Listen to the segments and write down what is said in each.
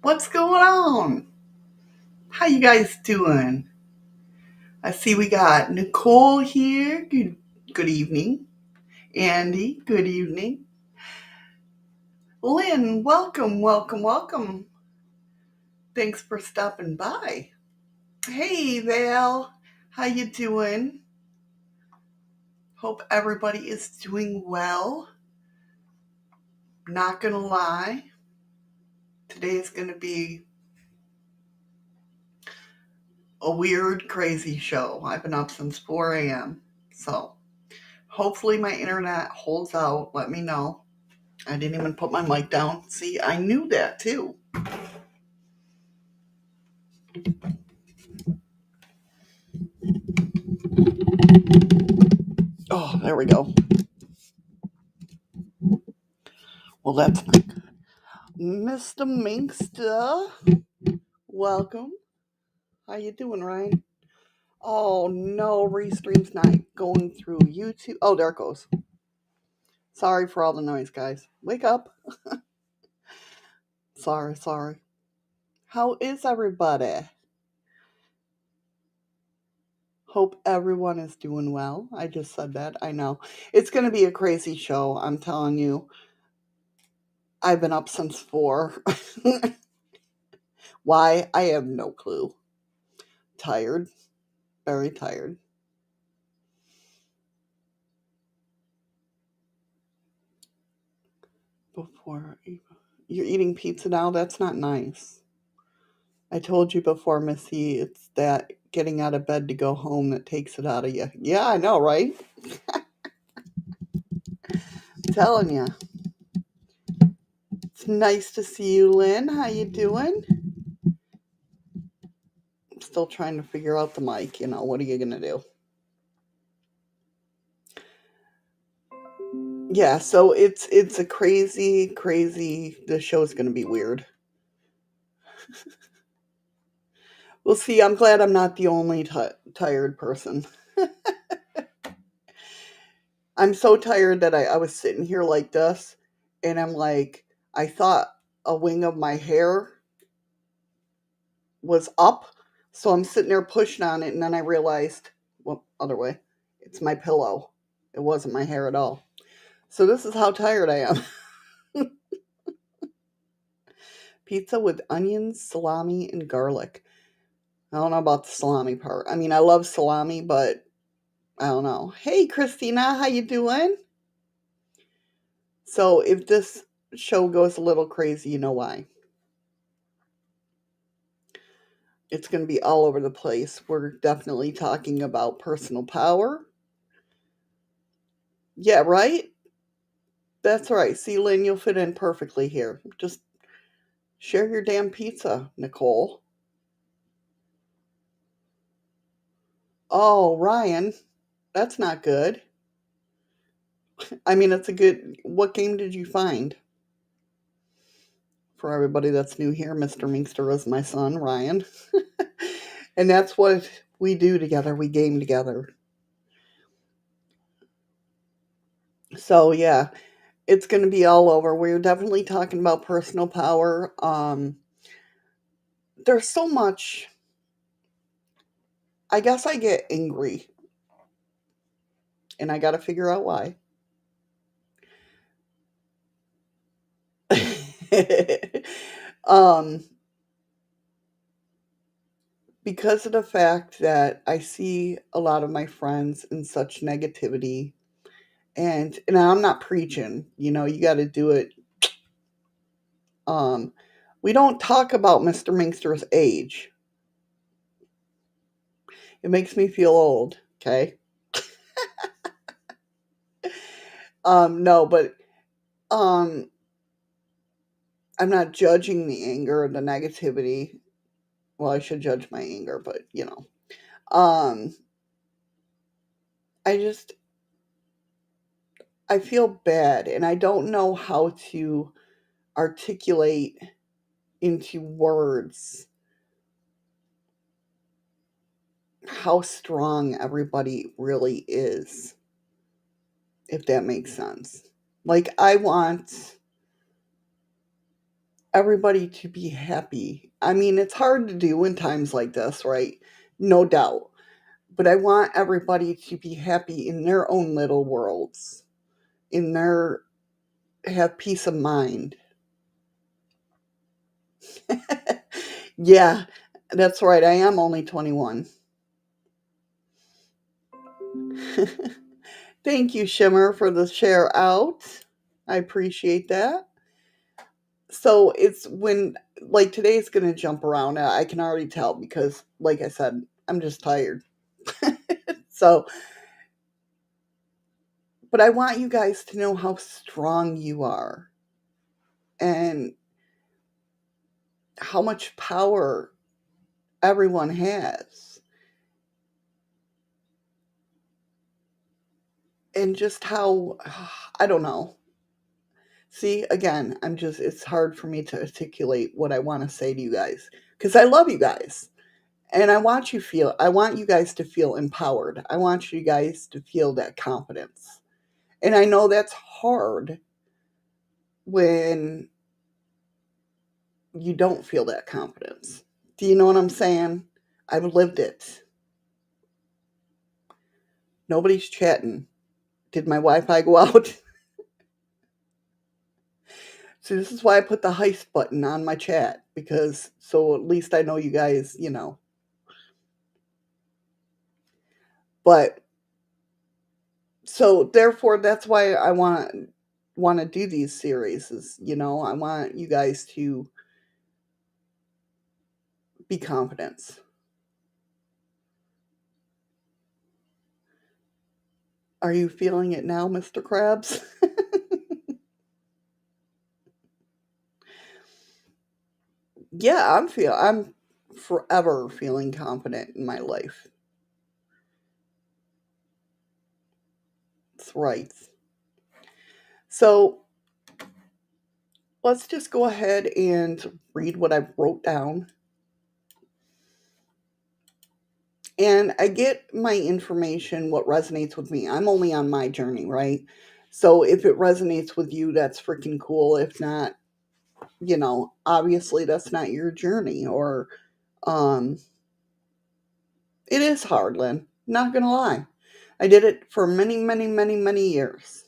What's going on? How you guys doing? I see we got Nicole here. Good evening. Andy, good evening. Lynn, welcome, welcome, welcome. Thanks for stopping by. Hey, Val. How you doing? Hope everybody is doing well. Not gonna lie, today is gonna be a weird, crazy show. I've been up since 4 a.m. So hopefully my internet holds out. Let me know. I didn't even put my mic down. See, I knew that too. Oh, there we go. Well, that's not good. Mr. Minkster, welcome. How you doing, Ryan? Oh no, Restream's not going through YouTube. Oh, there it goes. Sorry for all the noise, guys. Wake up. Sorry. How is everybody? Hope everyone is doing well. I just said that. I know. It's going to be a crazy show. I'm telling you. I've been up since 4. Why? I have no clue. Tired. Very tired. Before you're eating pizza now? That's not nice. I told you before, Missy, it's that getting out of bed to go home that takes it out of you. Yeah, I know, right? I'm telling you. It's nice to see you, Lynn. How you doing? I'm still trying to figure out the mic. What are you going to do? Yeah, so it's a crazy, the show's going to be weird. We'll see. I'm glad I'm not the only tired person. I'm so tired that I was sitting here like this, and I'm like, I thought a wing of my hair was up, so I'm sitting there pushing on it, and then I realized, well, other way, it's my pillow. It wasn't my hair at all. So this is how tired I am. Pizza with onions, salami, and garlic. I don't know about the salami part. I mean, I love salami, but I don't know. Hey, Christina, how you doing? So if this show goes a little crazy, you know why. It's going to be all over the place. We're definitely talking about personal power. Yeah, right? That's right. See, Lynn, you'll fit in perfectly here. Just share your damn pizza, Nicole. Oh, Ryan, that's not good. I mean, it's a good. What game did you find? For everybody that's new here, Mr. Minkster is my son, Ryan. And that's what we do together. We game together. So, yeah, it's going to be all over. We're definitely talking about personal power. There's so much. I guess I get angry, and I got to figure out why. um, because of the fact that I see a lot of my friends in such negativity, and I'm not preaching. You got to do it. Um, we don't talk about Mr. Minkster's age. It makes me feel old. Okay. No, but um, I'm not judging the anger or the negativity. Well, I should judge my anger, but um, I I feel bad, and I don't know how to articulate into words how strong everybody really is, if that makes sense. Like, I want everybody to be happy. I mean, it's hard to do in times like this, right? No doubt. But I want everybody to be happy in their own little worlds, in their have peace of mind. Yeah, that's right. I am only 21. Thank you, Shimmer, for the share out. I appreciate that. So it's when, like, today's going to jump around. I can already tell because, like I said, I'm just tired. So, but I want you guys to know how strong you are and how much power everyone has. And just how, I don't know. See, again, it's hard for me to articulate what I want to say to you guys because I love you guys. And I want you guys to feel empowered. I want you guys to feel that confidence. And I know that's hard when you don't feel that confidence. Do you know what I'm saying? I've lived it. Nobody's chatting. Did my Wi Fi go out? So this is why I put the heist button on my chat, because so at least I know you guys, you know. But so therefore that's why I want to do these series is, you know, I want you guys to be confident. Are you feeling it now, Mr. Krabs? Yeah, I'm forever feeling confident in my life. That's right. So let's just go ahead and read what I wrote down. And I get my information, what resonates with me. I'm only on my journey, right? So if it resonates with you, that's freaking cool. If not, you know, obviously that's not your journey. Or um it is hard, Lynn. Not gonna lie. I did it for many, many, many, many years.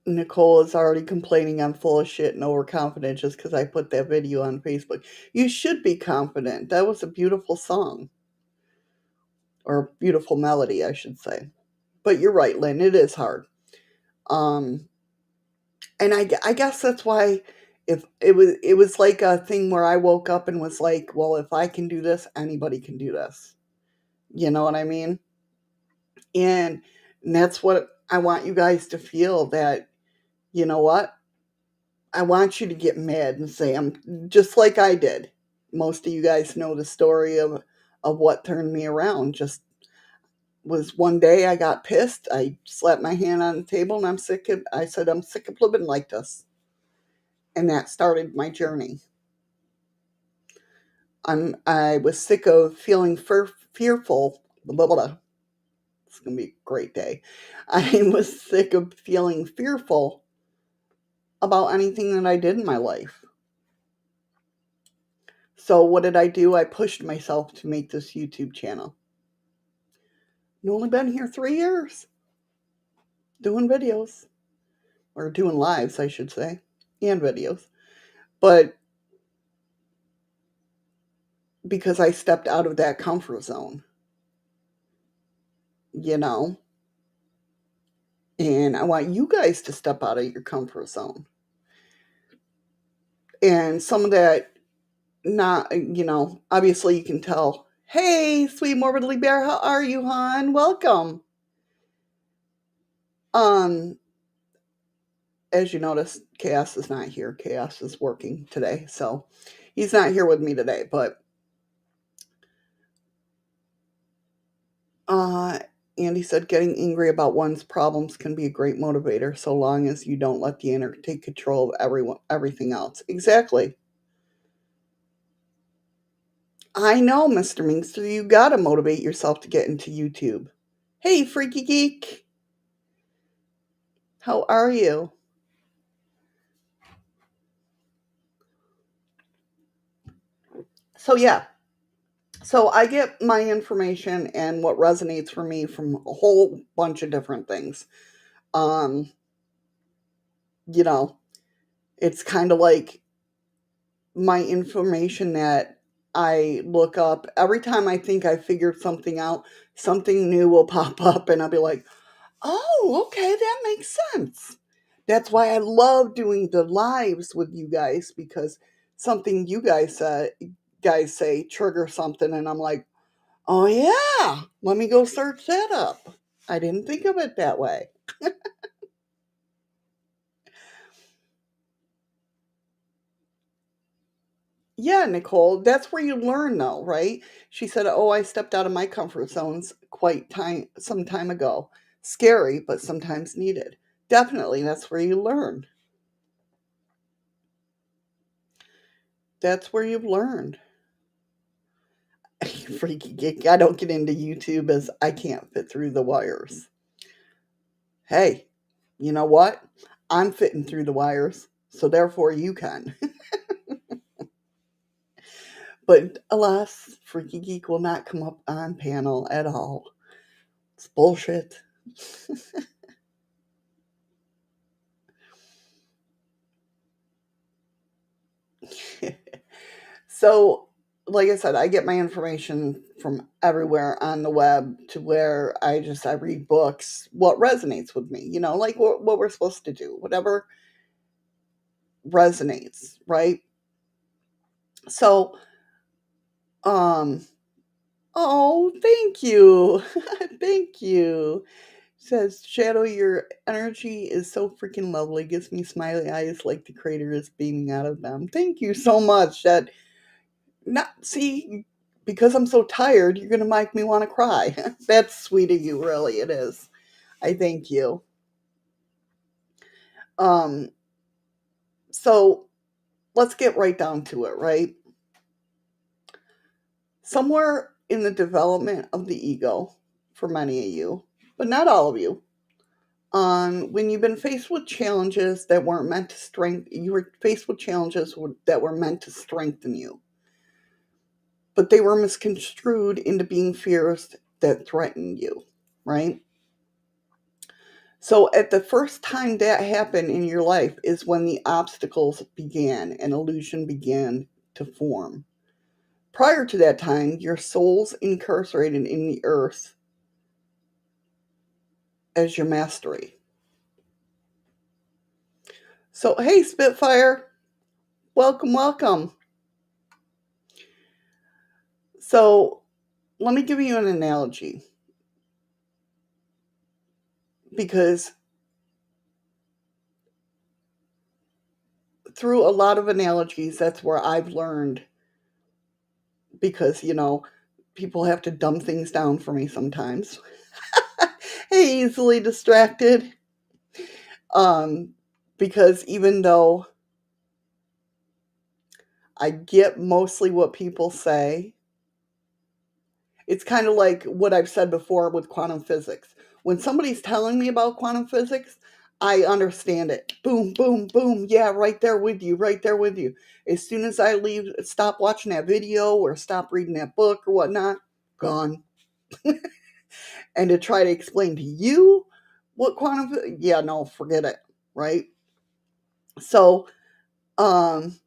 Nicole is already complaining I'm full of shit and overconfident just because I put that video on Facebook. You should be confident. That was a beautiful song. Or beautiful melody, I should say. But you're right, Lynn. It is hard. Um, and I guess that's why if it was like a thing where I woke up and was like, well, if I can do this, anybody can do this. You know what I mean? And, and that's what I want you guys to feel that, you know what? I want you to get mad and say, I'm just like I did. Most of you guys know the story of what turned me around. Just was one day I got pissed. I slapped my hand on the table and I said, I'm sick of living like this. And that started my journey. I was sick of feeling fearful. Blah, blah, blah. It's going to be a great day. I was sick of feeling fearful about anything that I did in my life. So what did I do? I pushed myself to make this YouTube channel. I've only been here 3 years doing videos, or doing lives, I should say, and videos. But because I stepped out of that comfort zone, you know, and I want you guys to step out of your comfort zone. And some of that, not, you know, obviously you can tell, hey, sweet morbidly bear, how are you, hon? Welcome. Um, as you notice, Chaos is not here. Chaos is working today, so he's not here with me today. But uh, Andy said getting angry about one's problems can be a great motivator, so long as you don't let the anger take control of everything else. Exactly. I know, Mr. Minkster, you gotta motivate yourself to get into YouTube. Hey, Freaky Geek. How are you? So, yeah. So, I get my information and what resonates for me from a whole bunch of different things. Um, you know, it's kind of like my information that I look up. Every time I think I figured something out, something new will pop up, and I'll be like, oh, okay, that makes sense. That's why I love doing the lives with you guys because something you guys say trigger something, and I'm like, oh yeah, let me go search that up. I didn't think of it that way. Yeah, Nicole, that's where you learn though, right? She said, "Oh, I stepped out of my comfort zones quite time some time ago. Scary, but sometimes needed." Definitely, that's where you learn. That's where you've learned. Freaky geek. I don't get into YouTube as I can't fit through the wires. Hey, you know what? I'm fitting through the wires, so therefore you can. But alas, Freaky Geek will not come up on panel at all. It's bullshit. So, like I said, I get my information from everywhere on the web to where I read books, what resonates with me, like what we're supposed to do, whatever resonates, right? So, um, oh, thank you. Thank you. Says Shadow, your energy is so freaking lovely. Gives me smiley eyes like the crater is beaming out of them. Thank you so much. That not see because I'm so tired, you're gonna make me want to cry. That's sweet of you, really. It is. I thank you. Um, so let's get right down to it, right? Somewhere in the development of the ego, for many of you, but not all of you, when you've been faced with challenges that weren't meant to strengthen, you were faced with challenges that were meant to strengthen you, but they were misconstrued into being fears that threaten you, right? So, at the first time that happened in your life is when the obstacles began and illusion began to form. Prior to that time, your soul's incarcerated in the earth as your mastery. So, hey, Spitfire, welcome, welcome. So, let me give you an analogy because through a lot of analogies, that's where I've learned because, people have to dumb things down for me sometimes. Hey, easily distracted. Um, because even though I get mostly what people say, it's kind of like what I've said before with quantum physics. When somebody's telling me about quantum physics, I understand it. Boom, boom, boom. Yeah, right there with you, right there with you. As soon as I stop watching that video or stop reading that book or whatnot, gone. And to try to explain to you what yeah, no, forget it, right? So, um,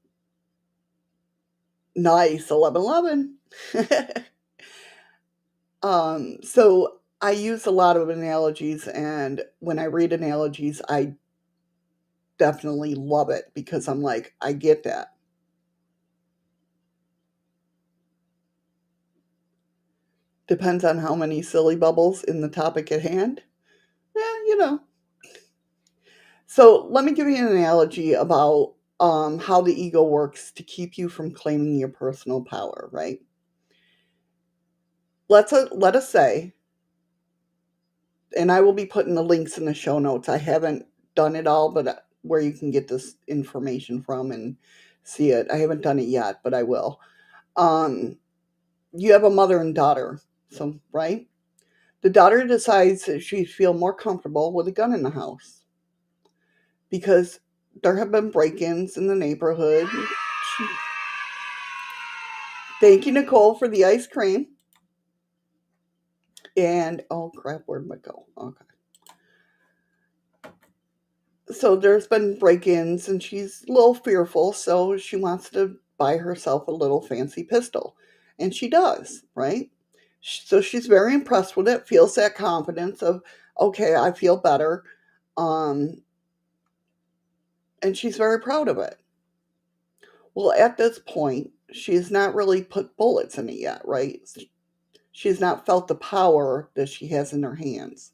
nice, 1111. So I use a lot of analogies, and when I read analogies, I definitely love it because I'm like, I get that. Depends on how many silly bubbles in the topic at hand. Yeah. So let me give you an analogy about how the ego works to keep you from claiming your personal power, right? Let us say, and I will be putting the links in the show notes. I haven't done it all, but where you can get this information from and see it. I haven't done it yet, but I will. Um, you have a mother and daughter, so right. The daughter decides that she'd feel more comfortable with a gun in the house. because there have been break-ins in the neighborhood. Thank you, Nicole, for the ice cream. And, oh crap, where'd it go? Okay. So there's been break-ins, and she's a little fearful, so she wants to buy herself a little fancy pistol. And she does, right? So she's very impressed with it, feels that confidence of, okay, I feel better. And she's very proud of it. Well, at this point, she's not really put bullets in it yet, right? She's not felt the power that she has in her hands.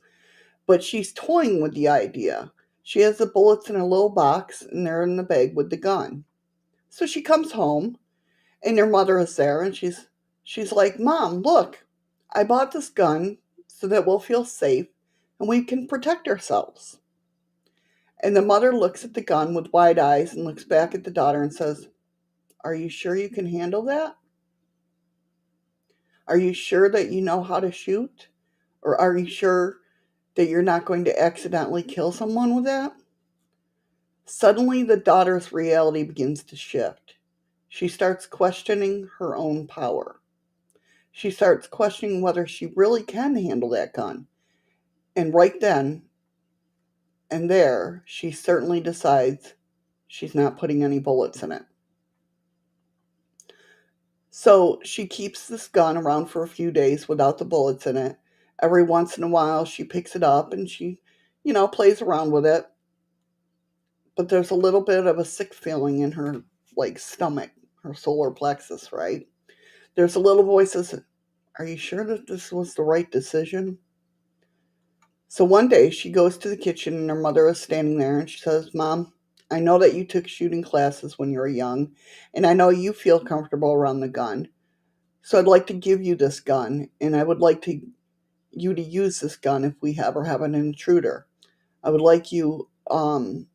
But she's toying with the idea. She has the bullets in a little box, and they're in the bag with the gun. So she comes home, and her mother is there, and she's like, Mom, look, I bought this gun so that we'll feel safe and we can protect ourselves. And the mother looks at the gun with wide eyes and looks back at the daughter and says, Are you sure you can handle that? Are you sure that you know how to shoot? Or are you sure that you're not going to accidentally kill someone with that? Suddenly, the daughter's reality begins to shift. She starts questioning her own power. She starts questioning whether she really can handle that gun. And right then and there, she certainly decides she's not putting any bullets in it. So she keeps this gun around for a few days without the bullets in it. Every once in a while, she picks it up and she, plays around with it. But there's a little bit of a sick feeling in her, stomach, her solar plexus, right? There's a little voice that says, Are you sure that this was the right decision? So one day she goes to the kitchen and her mother is standing there and she says, Mom, I know that you took shooting classes when you were young, and I know you feel comfortable around the gun. So I'd like to give you this gun, and I would like you to use this gun if we ever have an intruder. I would like you to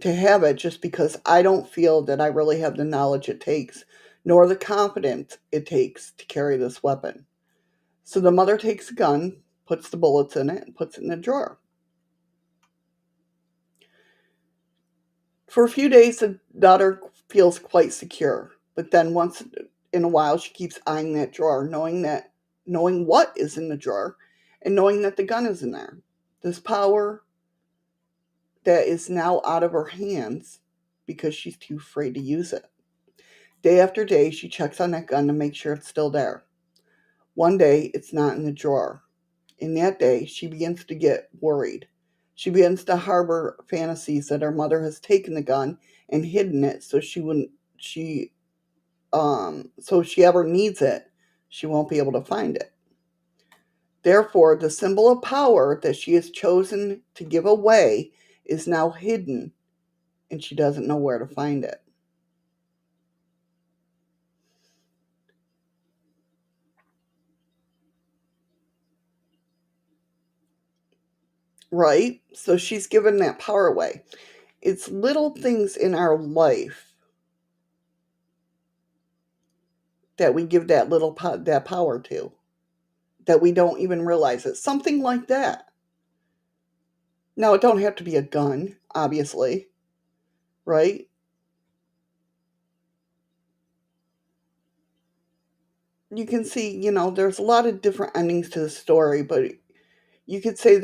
have it just because I don't feel that I really have the knowledge it takes, nor the confidence it takes to carry this weapon. So the mother takes the gun, puts the bullets in it, and puts it in a drawer. For a few days, the daughter feels quite secure, but then once in a while, she keeps eyeing that drawer, knowing what is in the drawer, and knowing that the gun is in there. This power that is now out of her hands because she's too afraid to use it. Day after day, she checks on that gun to make sure it's still there. One day, it's not in the drawer. In that day, she begins to get worried. She begins to harbor fantasies that her mother has taken the gun and hidden it so if she ever needs it, she won't be able to find it. Therefore, the symbol of power that she has chosen to give away is now hidden, and she doesn't know where to find it. Right? So she's given that power away. It's little things in our life that we give that power to, that we don't even realize it. Something like that. Now, it don't have to be a gun, obviously, right? You can see, there's a lot of different endings to the story, but you could say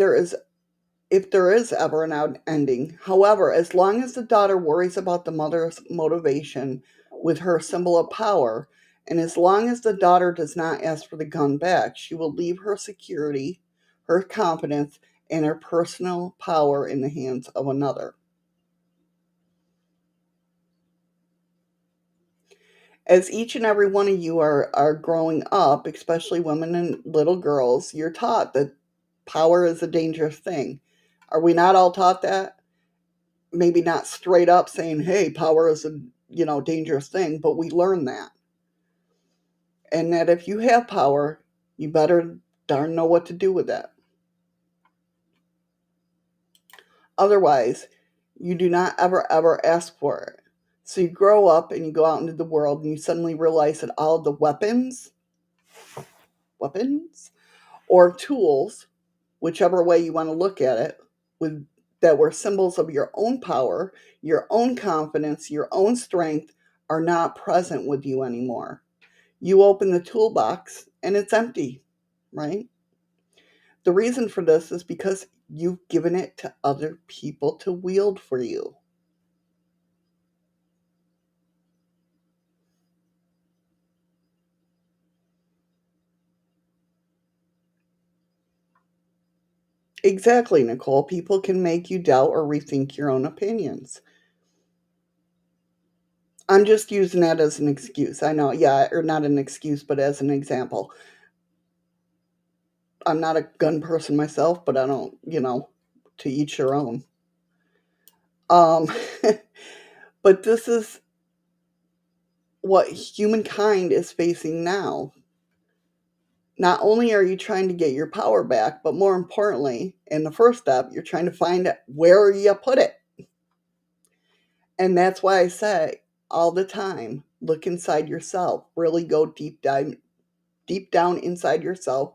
if there is ever an ending. However, as long as the daughter worries about the mother's motivation with her symbol of power, and as long as the daughter does not ask for the gun back, she will leave her security, her confidence, and her personal power in the hands of another. As each and every one of you are growing up, especially women and little girls, you're taught that power is a dangerous thing. Are we not all taught that? Maybe not straight up saying, hey, power is a dangerous thing, but we learn that. And that if you have power, you better darn know what to do with it. Otherwise, you do not ever ask for it. So you grow up and you go out into the world and you suddenly realize that all of the weapons or tools, whichever way you want to look at it, that were symbols of your own power, your own confidence, your own strength are not present with you anymore. You open the toolbox and it's empty, right? The reason for this is because you've given it to other people to wield for you. Exactly, Nicole. People can make you doubt or rethink your own opinions. I'm just using that as an excuse. I know, yeah, or not an excuse, but as an example. I'm not a gun person myself, but I don't, to each their own. Um, but this is what humankind is facing now. Not only are you trying to get your power back, but more importantly, in the first step, you're trying to find where you put it. And that's why I say all the time, look inside yourself. Really go deep down inside yourself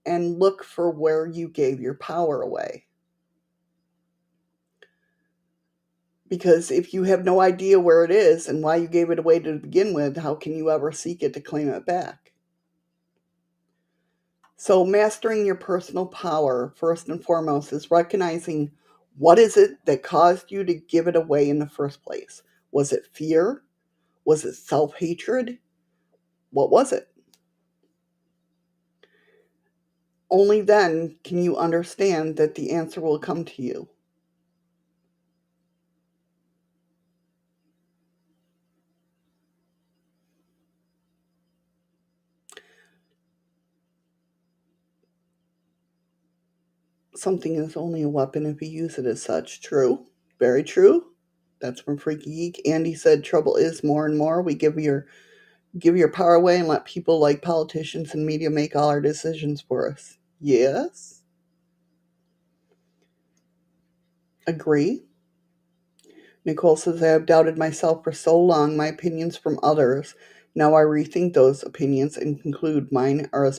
and look for where you gave your power away. Because if you have no idea where it is and why you gave it away to begin with, how can you ever seek it to claim it back? So mastering your personal power, first and foremost, is recognizing what is it that caused you to give it away in the first place. Was it fear? Was it self-hatred? What was it? Only then can you understand that the answer will come to you. Something is only a weapon if you use it as such. True. Very true. That's from Freaky Geek. Andy said trouble is more and more. We give your power away and let people like politicians and media make all our decisions for us. Yes. Agree. Nicole says, I have doubted myself for so long, my opinions from others. Now I rethink those opinions and conclude mine are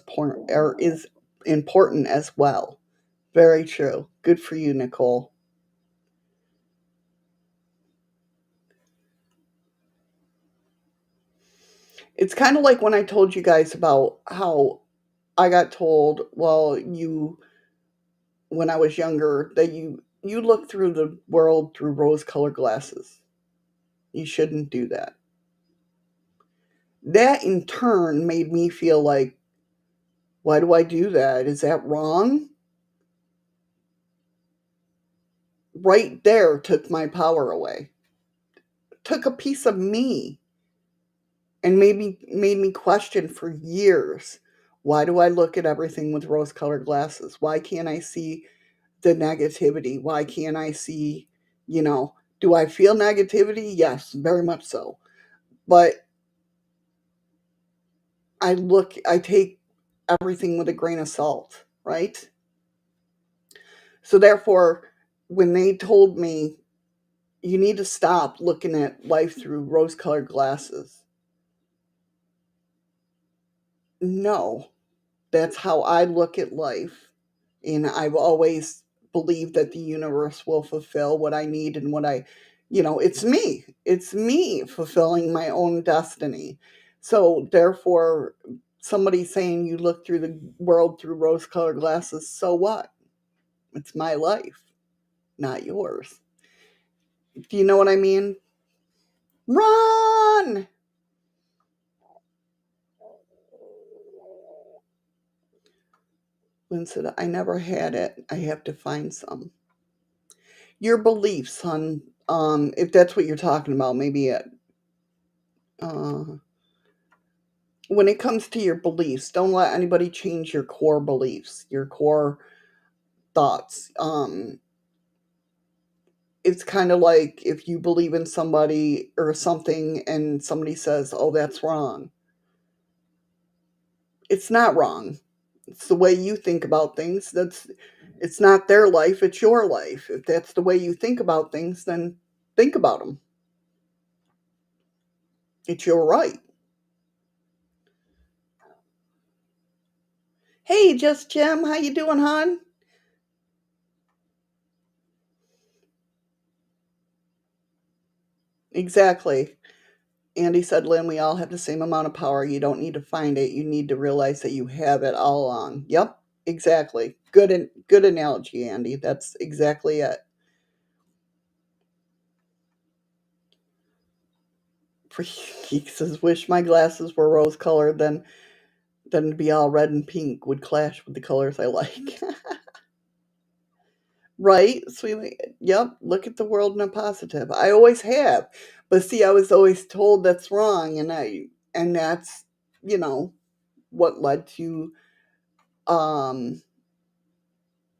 is important as well. Very true. Good for you, Nicole. It's kind of like when I told you guys about how I got told, well, when I was younger, that you look through the world through rose-colored glasses. You shouldn't do that. That in turn made me feel like, why do I do that? Is that wrong? Right there took my power away. Took a piece of me and made me question for years, why do I look at everything with rose-colored glasses? Why can't I see the negativity? Why can't I see, do I feel negativity? Yes, very much so. But I take everything with a grain of salt, right? So therefore, when they told me you need to stop looking at life through rose-colored glasses, no, that's how I look at life. And I've always believed that the universe will fulfill what I need and it's me. It's me fulfilling my own destiny. So therefore, somebody saying you look through the world through rose colored glasses, so what? It's my life, not yours. Do you know what I mean? Run! Lynn said, I never had it. I have to find some. Your beliefs, hon, if that's what you're talking about, maybe uh, when it comes to your beliefs, don't let anybody change your core beliefs, your core thoughts. It's kind of like if you believe in somebody or something and somebody says, oh, that's wrong. It's not wrong. It's the way you think about things. It's not their life, it's your life. If that's the way you think about things, then think about them. It's your right. Hey, Just Jim, how you doing, hon? Exactly. Andy said, Lynn, we all have the same amount of power. You don't need to find it. You need to realize that you have it all along. Yep, exactly. Good analogy, Andy. That's exactly it. He says, wish my glasses were rose colored, then it'd be all red and pink would clash with the colors I like. Right? Sweetie. Yep. Look at the world in a positive. I always have. But see, I was always told that's wrong, and that's, you know, what led to um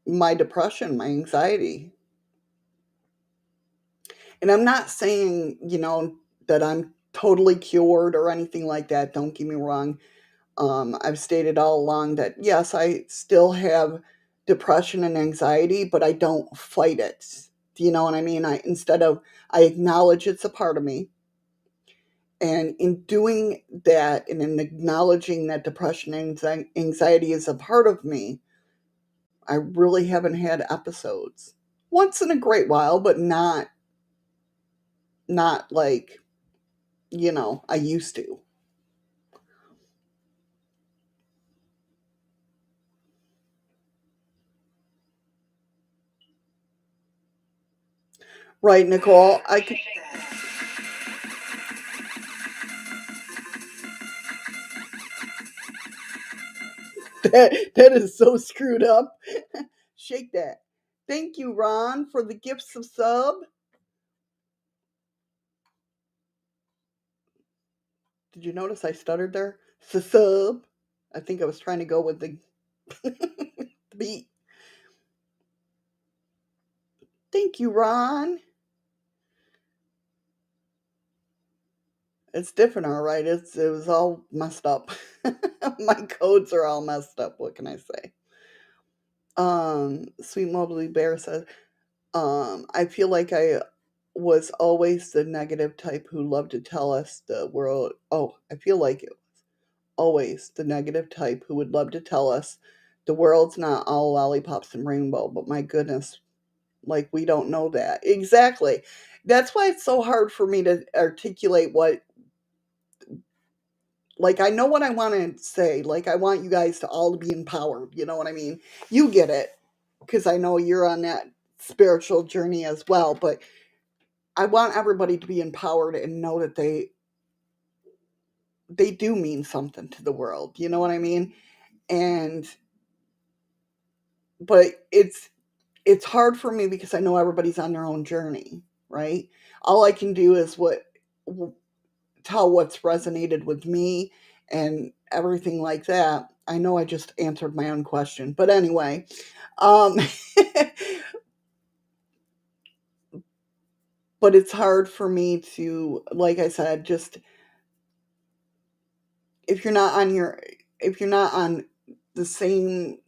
my depression, my anxiety. And I'm not saying, that I'm totally cured or anything like that. Don't get me wrong. I've stated all along that yes, I still have depression and anxiety, but I don't fight it. Do you know what I mean? I acknowledge it's a part of me. And in doing that and in acknowledging that depression and anxiety is a part of me, I really haven't had episodes. Once in a great while, but not like, I used to. Right, Nicole? I could that is so screwed up. Shake that. Thank you, Ron, for the gifts of sub. Did you notice I stuttered there? Sub. I think I was trying to go with the, the beat. Thank you, Ron. It's different, all right. It was all messed up. My codes are all messed up. What can I say? Sweet Mobley Bear says, I feel like I was always the negative type who loved to tell us the world. Oh, I feel like it was always the negative type who would love to tell us the world's not all lollipops and rainbow. But my goodness, like we don't know that. Exactly. That's why it's so hard for me to articulate like I know what I want to say. Like I want you guys to all be empowered. You know what I mean? You get it because I know you're on that spiritual journey as well. But I want everybody to be empowered and know that they do mean something to the world. You know what I mean? And but it's hard for me because I know everybody's on their own journey, right? All I can do is tell what's resonated with me and everything like that. I know I just answered my own question, but anyway, um, but it's hard for me to, like I said, just if you're not on your, if you're not on the same,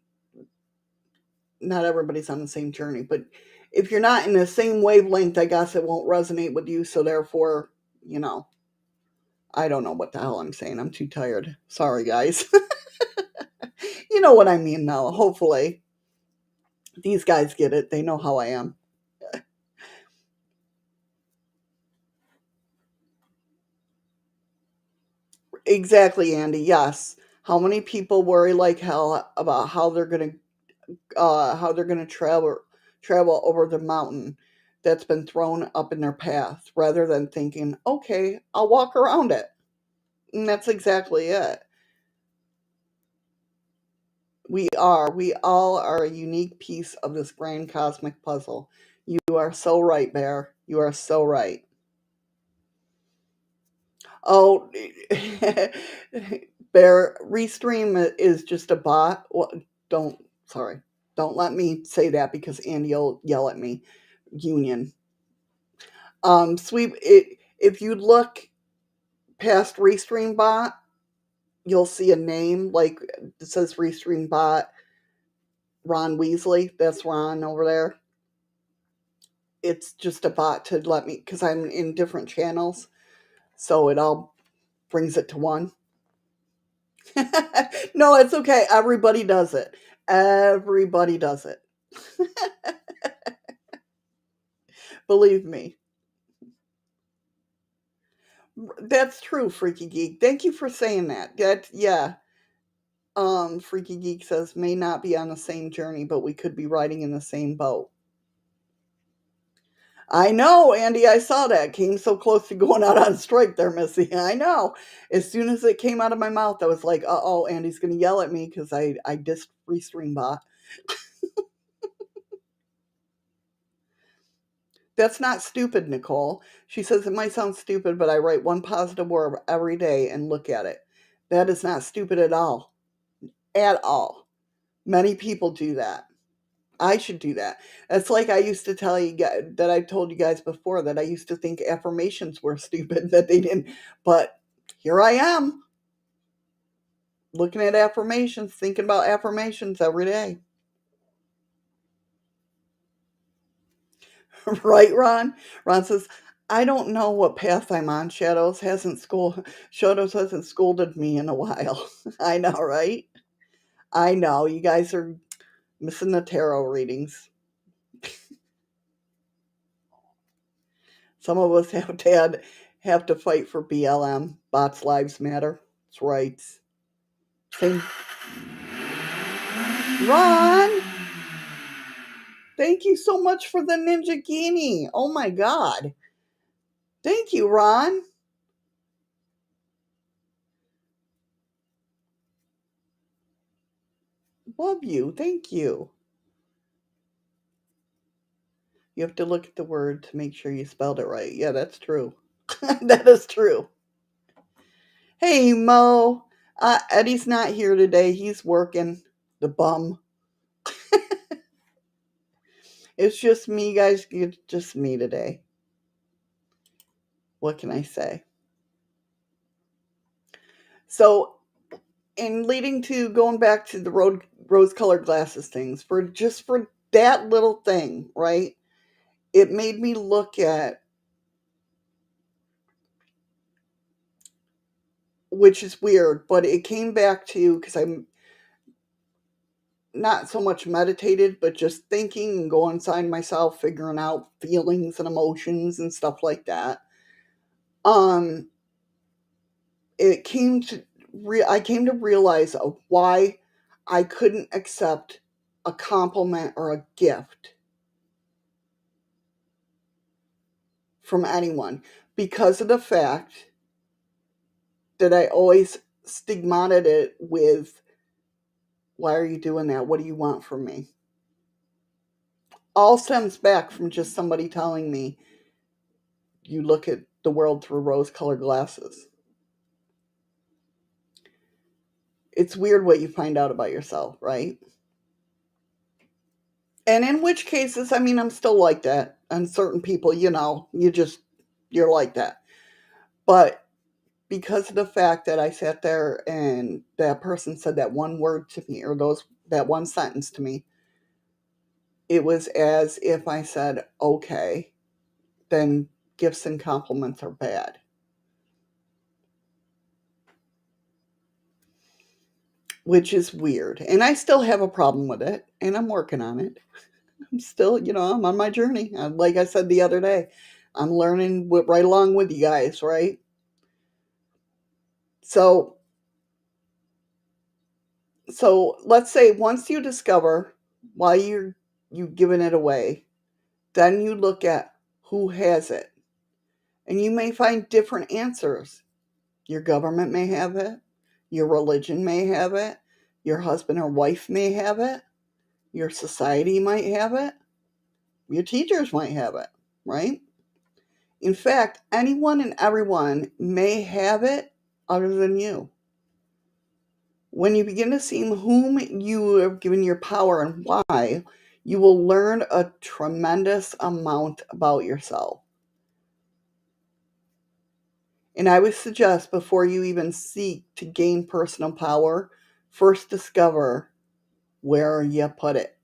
not everybody's on the same journey, but if you're not in the same wavelength, I guess it won't resonate with you. So therefore, you know, I don't know what the hell I'm saying. I'm too tired. Sorry, guys. You know what I mean, though. Hopefully, these guys get it. They know how I am. Exactly, Andy. Yes. How many people worry like hell about how they're gonna travel over the mountain that's been thrown up in their path, rather than thinking, okay, I'll walk around it. And that's exactly it. We all are a unique piece of this grand cosmic puzzle. You are so right, Bear. You are so right. Oh, Bear, Restream is just a bot. Well, don't, sorry. Don't let me say that because Andy will yell at me. Union. If you look past Restream bot, you'll see a name like it says Restream bot Ron Weasley. That's Ron over there. It's just a bot to let me, because I'm in different channels. So it all brings it to one. No, it's okay. Everybody does it. Everybody does it. Believe me. That's true, Freaky Geek. Thank you for saying that. Yeah. Freaky Geek says may not be on the same journey, but we could be riding in the same boat. I know, Andy, I saw that. Came so close to going out on strike there, Missy. I know. As soon as it came out of my mouth, I was like, uh-oh, Andy's going to yell at me because I dissed Restreambot. That's not stupid, Nicole. She says it might sound stupid, but I write one positive word every day and look at it. That is not stupid at all. At all. Many people do that. I should do that. It's like I used to tell you guys that I told you guys before that I used to think affirmations were stupid, that they didn't. But here I am, looking at affirmations, thinking about affirmations every day. Right, Ron? Ron says, I don't know what path I'm on. Shadows hasn't scolded me in a while. I know, right? I know. You guys are missing the tarot readings. Some of us have to fight for BLM. Bots Lives Matter. That's right. Same. Ron, thank you so much for the Ninja Guinea. Oh my God. Thank you, Ron. Love you. Thank you. You have to look at the word to make sure you spelled it right. Yeah, that's true. That is true. Hey, Mo. Eddie's not here today. He's working. The bum. It's just me, guys. It's just me today. What can I say? So, in leading to going back to the rose-colored glasses things, for that little thing, right? It made me look at, which is weird, but it came back to, because I'm not so much meditated, but just thinking and going inside myself, figuring out feelings and emotions and stuff like that. Um, it came to I came to realize of why I couldn't accept a compliment or a gift from anyone because of the fact that I always stigmatized it with, why are you doing that? What do you want from me? All stems back from just somebody telling me you look at the world through rose colored glasses. It's weird what you find out about yourself, right? And in which cases, I mean, I'm still like that. And certain people, you're like that. But because of the fact that I sat there and that person said that one word to me, or that one sentence to me, it was as if I said, okay, then gifts and compliments are bad. Which is weird. And I still have a problem with it, and I'm working on it. I'm still, I'm on my journey. Like I said the other day, I'm learning right along with you guys, right? So, let's say once you discover why you giving it away, then you look at who has it, and you may find different answers. Your government may have it, your religion may have it, your husband or wife may have it, your society might have it, your teachers might have it, right? In fact, anyone and everyone may have it other than you. When you begin to see whom you have given your power and why, you will learn a tremendous amount about yourself. And I would suggest, before you even seek to gain personal power, first discover where you put it.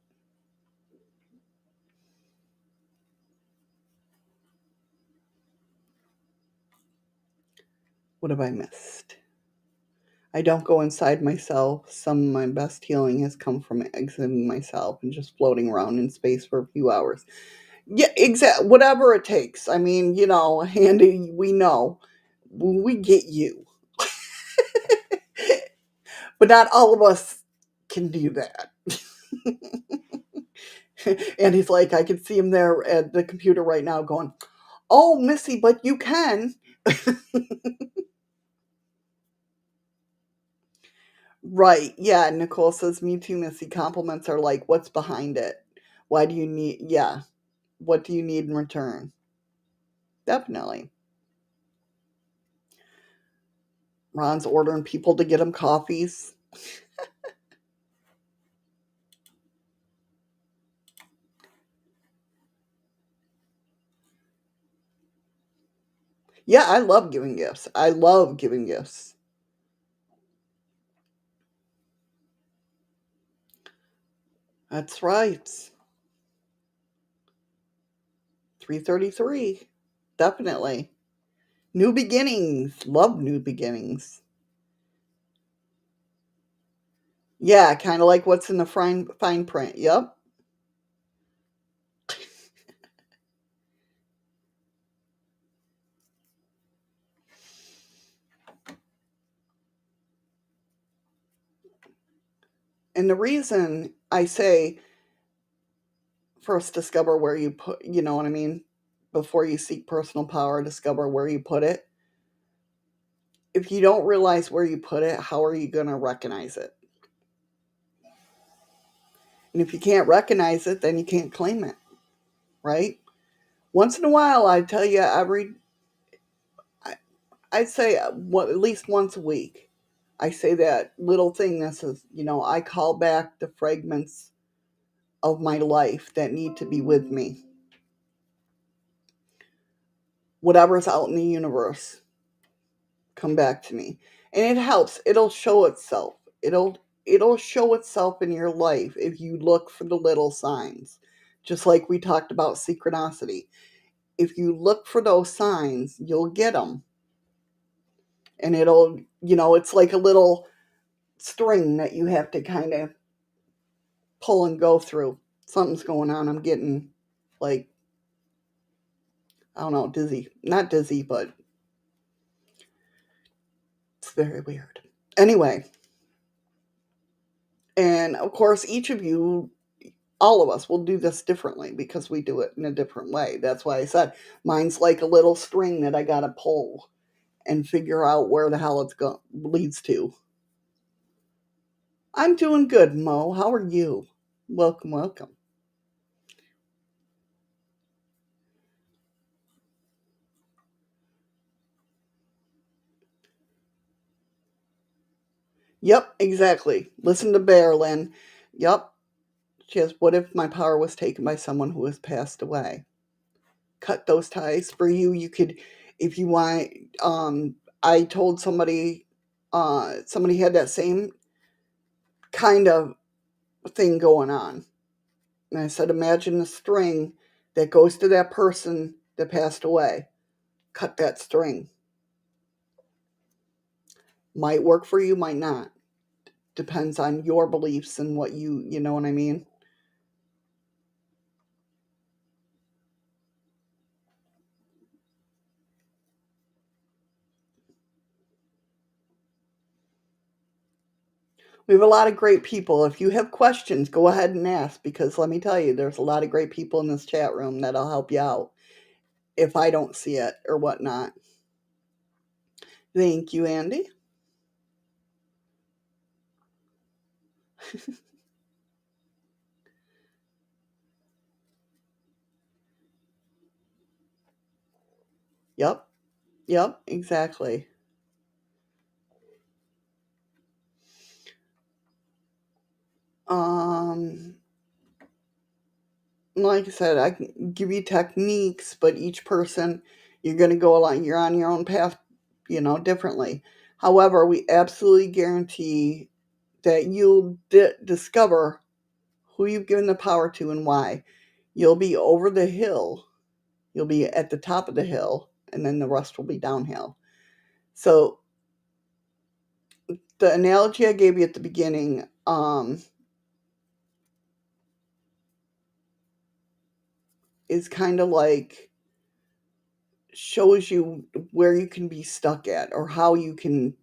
What have I missed? I don't go inside myself. Some of my best healing has come from exiting myself and just floating around in space for a few hours. Yeah, exactly. Whatever it takes. I mean, Andy, we know. we get you. But not all of us can do that. And he's like, I can see him there at the computer right now going, oh, Missy, but you can. Right. Yeah. Nicole says, me too, Missy. Compliments are like, what's behind it? Why do you need, yeah. What do you need in return? Definitely. Ron's ordering people to get him coffees. Yeah, I love giving gifts. I love giving gifts. That's right. 333. Definitely. New beginnings. Love new beginnings. Yeah, kind of like what's in the fine print. Yep. And the reason I say first discover where you put, you know what I mean? Before you seek personal power, discover where you put it. If you don't realize where you put it, how are you going to recognize it? And if you can't recognize it, then you can't claim it, right? Once in a while, I tell you, I'd say at least once a week, I say that little thing that says, I call back the fragments of my life that need to be with me. Whatever's out in the universe, come back to me. And it helps. It'll show itself. It'll show itself in your life if you look for the little signs. Just like we talked about synchronicity. If you look for those signs, you'll get them. And it's like a little string that you have to kind of pull and go through. Something's going on. I'm getting like, I don't know, dizzy. Not dizzy, but it's very weird. Anyway, and of course, each of you, all of us, will do this differently because we do it in a different way. That's why I said mine's like a little string that I got to pull and figure out where the hell leads to. I'm doing good, Mo. How are you? Welcome, welcome. Yep, exactly. Listen to Bear, Lynn. Yep. Just what if my power was taken by someone who has passed away? Cut those ties. For you, you could, if you want. I told somebody had that same kind of thing going on, and I said, imagine a string that goes to that person that passed away. Cut that string. Might work for you, might not. Depends on your beliefs and what you know what I mean. We have a lot of great people. If you have questions, go ahead and ask because let me tell you, there's a lot of great people in this chat room that'll help you out if I don't see it or whatnot. Thank you, Andy. Yep, yep, exactly. Um, like I said, I can give you techniques, but each person, you're going to go along, you're on your own path, differently. However, we absolutely guarantee that you'll discover who you've given the power to and why. You'll be over the hill, you'll be at the top of the hill, and then the rest will be downhill. So, the analogy I gave you at the beginning, is kind of like shows you where you can be stuck at or how you can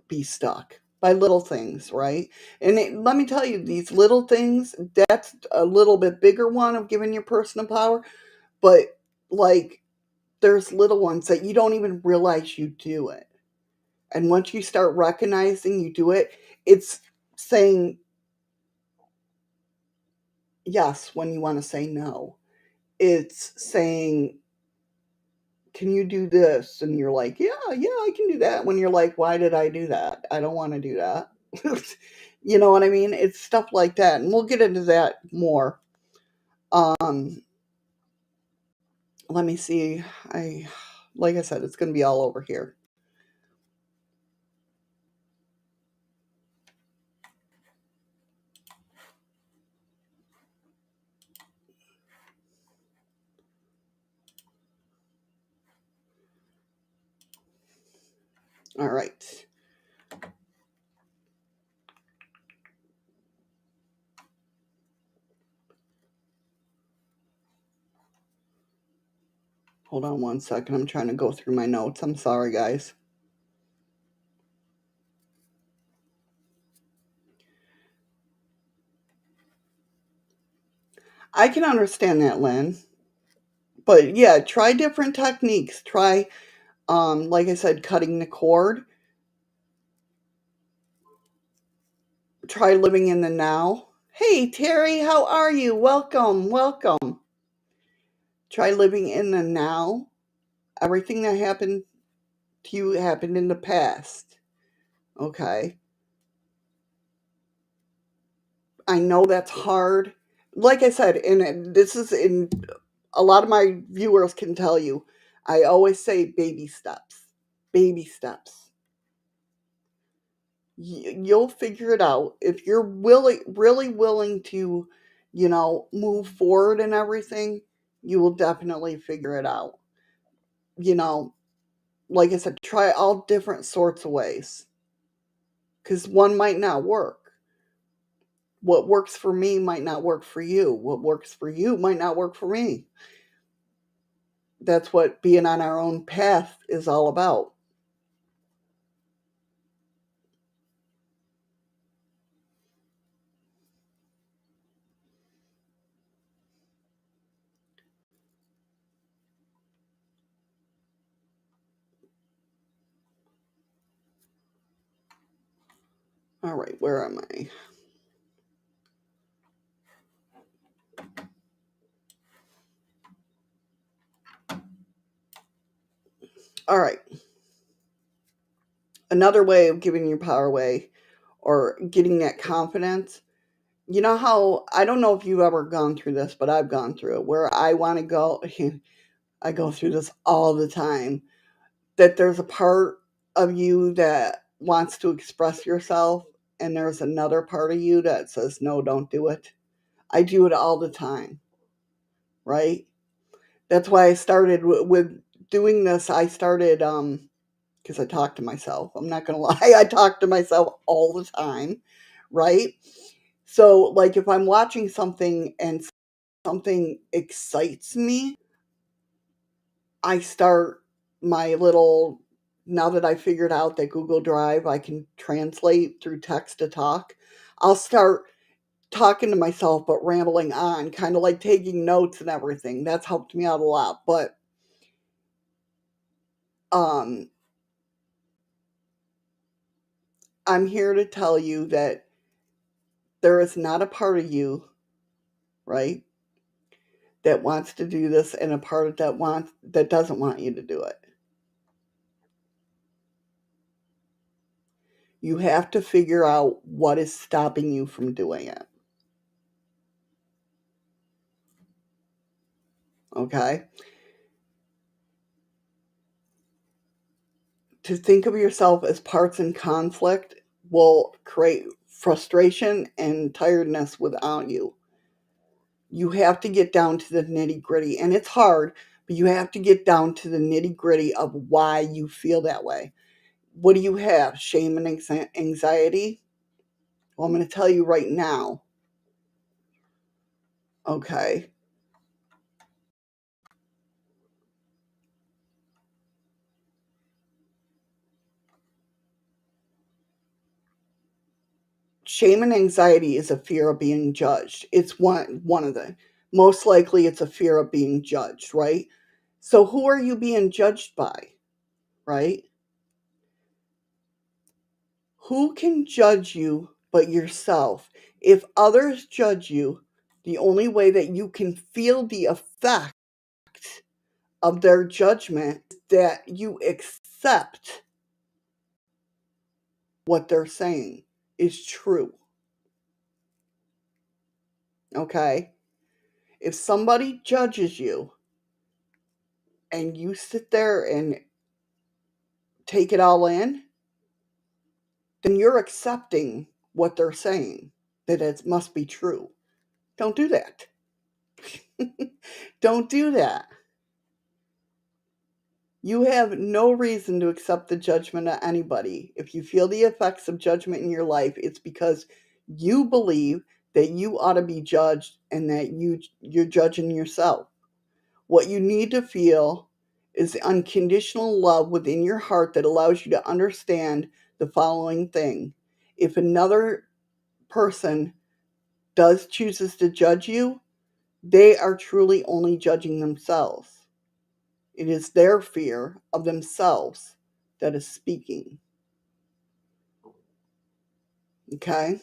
be stuck by little things, right? And let me tell you, these little things, that's a little bit bigger one of giving your personal power, but like there's little ones that you don't even realize you do it. And once you start recognizing you do it, it's saying yes when you want to say no. It's saying, can you do this? And you're like, yeah, I can do that. When you're like, why did I do that? I don't want to do that. You know what I mean? It's stuff like that. And we'll get into that more. Let me see. Like I said, it's going to be all over here. All right. Hold on one second. I'm trying to go through my notes. I'm sorry, guys. I can understand that, Lynn. But yeah, try different techniques. Try, like I said, cutting the cord. Try living in the now. Hey, Terry, how are you? Welcome, welcome. Try living in the now. Everything that happened to you happened in the past. Okay. I know that's hard. Like I said, and this is in a lot of my viewers can tell you, I always say baby steps. Baby steps. You'll figure it out if you're really willing to, move forward and everything. You will definitely figure it out. You know, like I said, try all different sorts of ways because one might not work. What works for me might not work for you. What works for you might not work for me. That's what being on our own path is all about. All right, where am I? All right. Another way of giving your power away or getting that confidence. You know how, I don't know if you've ever gone through this, but I've gone through it where I want to go. I go through this all the time, that there's a part of you that wants to express yourself, and there's another part of you that says, no, don't do it. I do it all the time, right? That's why I started with doing this. I started, because I talk to myself. I'm not going to lie. I talk to myself all the time, right? So, like, if I'm watching something and something excites me, I start my little, now that I figured out that Google Drive, I can translate through text to talk, I'll start talking to myself, but rambling on, kind of like taking notes and everything. That's helped me out a lot. But, um, I'm here to tell you that there is not a part of you, right, that wants to do this and a part that doesn't want you to do it. You have to figure out what is stopping you from doing it. Okay? To think of yourself as parts in conflict will create frustration and tiredness without you. You have to get down to the nitty gritty, and it's hard, but you have to get down to the nitty gritty of why you feel that way. What do you have? Shame and anxiety? Well, I'm going to tell you right now. Okay. shame and anxiety is a fear of being judged. It's one of the most likely it's a fear of being judged, right? So who are you being judged by, right? Who can judge you but yourself? If others judge you, the only way that you can feel the effect of their judgment is that you accept what they're saying is true. Okay? If somebody judges you and you sit there and take it all in, then you're accepting what they're saying, that it must be true. Don't do that. Don't do that. You have no reason to accept the judgment of anybody. If you feel the effects of judgment in your life, it's because you believe that you ought to be judged and that you're judging yourself. What you need to feel is the unconditional love within your heart that allows you to understand the following thing. If another person chooses to judge you, they are truly only judging themselves. It is their fear of themselves that is speaking. Okay?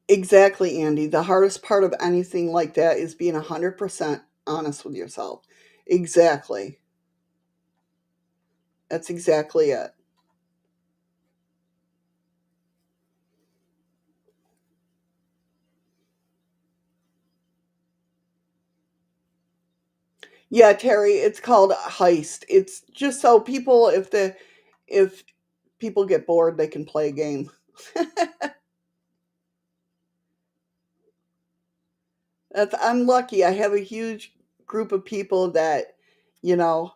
Exactly, Andy. The hardest part of anything like that is being 100% honest with yourself. Exactly. That's exactly it. Yeah, Terry, it's called Heist. It's just so people, if people get bored, they can play a game. I'm lucky. I have a huge group of people that, you know,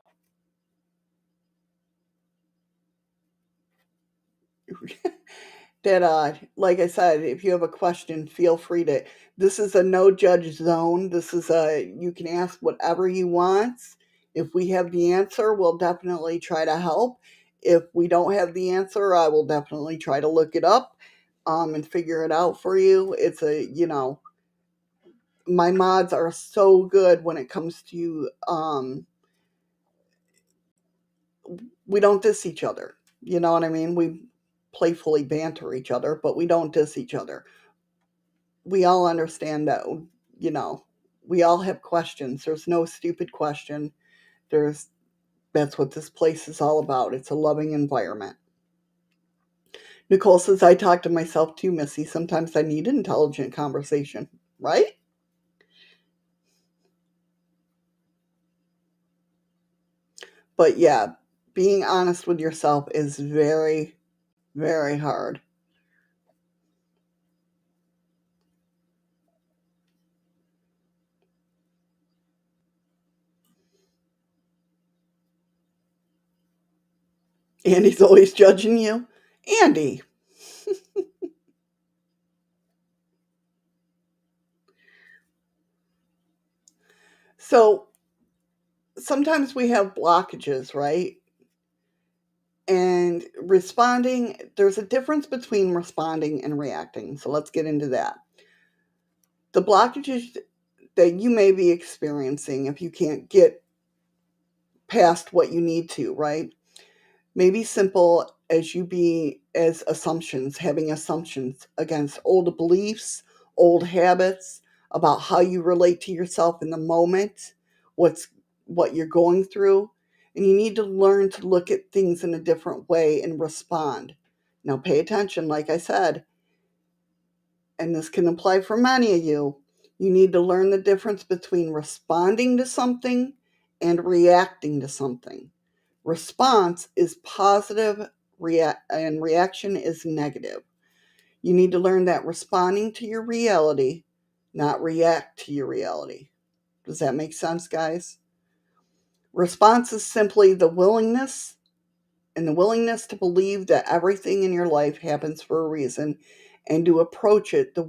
that like I said, if you have a question, feel free to. This is a no judge zone. This is a you can ask whatever you want. If we have the answer, we'll definitely try to help. If we don't have the answer, I will definitely try to look it up and figure it out for you. It's my mods are so good when it comes to we don't diss each other. You know what I mean? We playfully banter each other, but we don't diss each other. We all understand that, you know, we all have questions. There's no stupid question. There's That's what this place is all about. It's a loving environment. Nicole says, I talk to myself too, Missy. Sometimes I need intelligent conversation, right? But yeah, being honest with yourself is very, very hard. Andy's always judging you. Andy. So sometimes we have blockages, right? And there's a difference between responding and reacting. So let's get into that. The blockages that you may be experiencing if you can't get past what you need to, right? Maybe simple as assumptions, having assumptions against old beliefs, old habits about how you relate to yourself in the moment, what's what you're going through, and you need to learn to look at things in a different way and respond. Now pay attention, like I said, and this can apply for many of you. You need to learn the difference between responding to something and reacting to something. Response is positive and reaction is negative. You need to learn that responding to your reality, not react to your reality. Does that make sense, guys? Response is simply the willingness to believe that everything in your life happens for a reason and to approach it that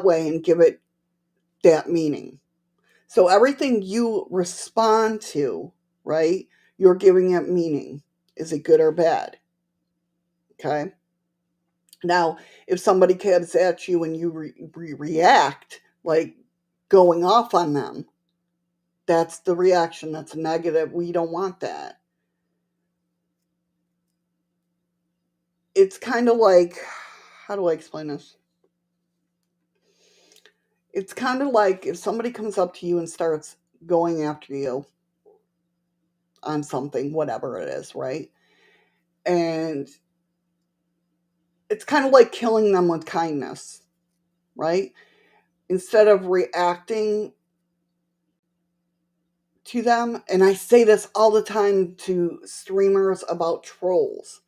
way and give it that meaning. So everything you respond to, right, you're giving it meaning. Is it good or bad? Okay. Now, if somebody comes at you and you react, like going off on them, that's the reaction. That's negative. We don't want that. It's kind of like, how do I explain this? It's kind of like if somebody comes up to you and starts going after you on something, whatever it is, right? And it's kind of like killing them with kindness, right? Instead of reacting to them, and I say this all the time to streamers about trolls,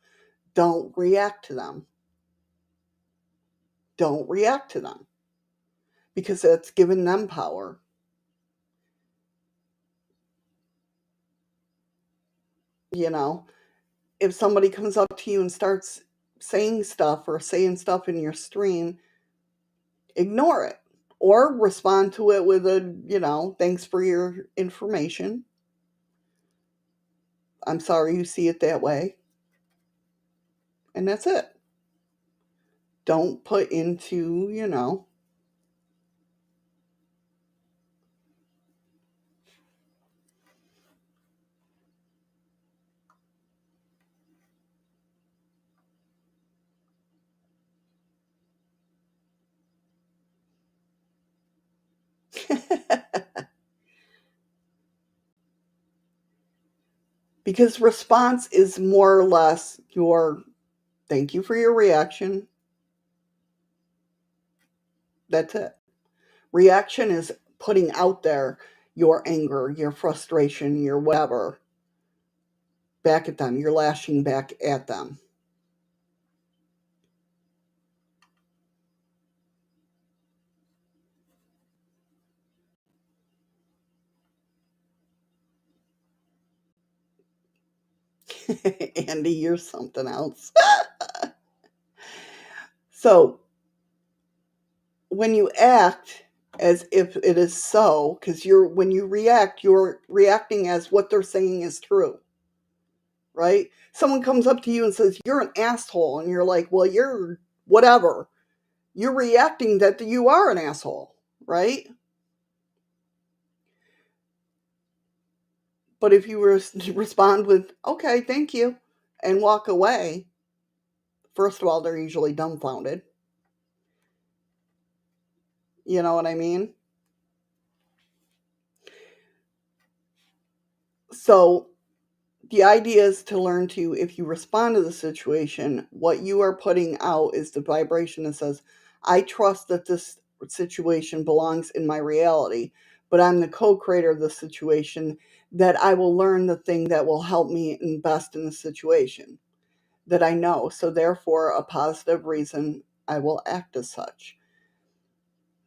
don't react to them. Don't react to them because it's giving them power. You know, if somebody comes up to you and starts saying stuff or saying stuff in your stream, ignore it or respond to it with a, thanks for your information. I'm sorry you see it that way. And that's it. Don't put into. Because response is more or less your thank you for your reaction. That's it. Reaction is putting out there your anger, your frustration, your whatever back at them. You're lashing back at them. Andy, you're something else. So, when you act as if it is so, because when you react, you're reacting as what they're saying is true, right? Someone comes up to you and says, "You're an asshole," and you're like, "Well, you're whatever." You're reacting that you are an asshole, right? But if you respond with, "Okay, thank you," and walk away, first of all, they're usually dumbfounded. You know what I mean? So the idea is to learn to, if you respond to the situation, what you are putting out is the vibration that says, I trust that this situation belongs in my reality, but I'm the co creator of the situation, that I will learn the thing that will help me invest in the situation that I know. So, therefore, a positive reason I will act as such.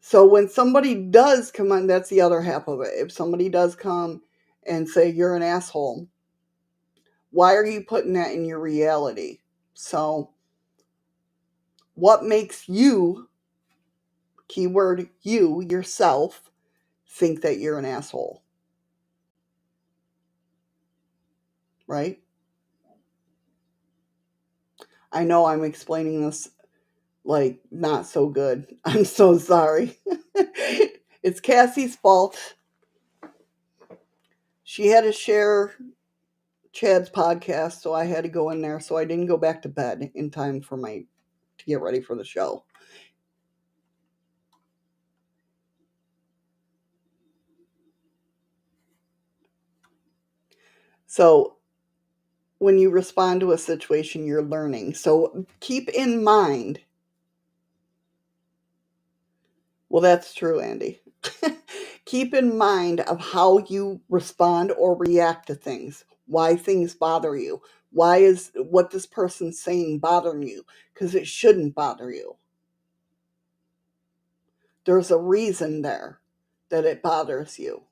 So, when somebody does come on, that's the other half of it. If somebody does come and say, you're an asshole, why are you putting that in your reality? So, what makes you, keyword you, yourself, think that you're an asshole? Right? I know I'm explaining this like not so good. I'm so sorry. It's Cassie's fault. She had to share Chad's podcast, so I had to go in there. So I didn't go back to bed in time to get ready for the show. So when you respond to a situation, you're learning. So keep in mind. Well, that's true, Andy. Keep in mind of how you respond or react to things, why things bother you. Why is what this person's saying bothering you? Because it shouldn't bother you. There's a reason there that it bothers you.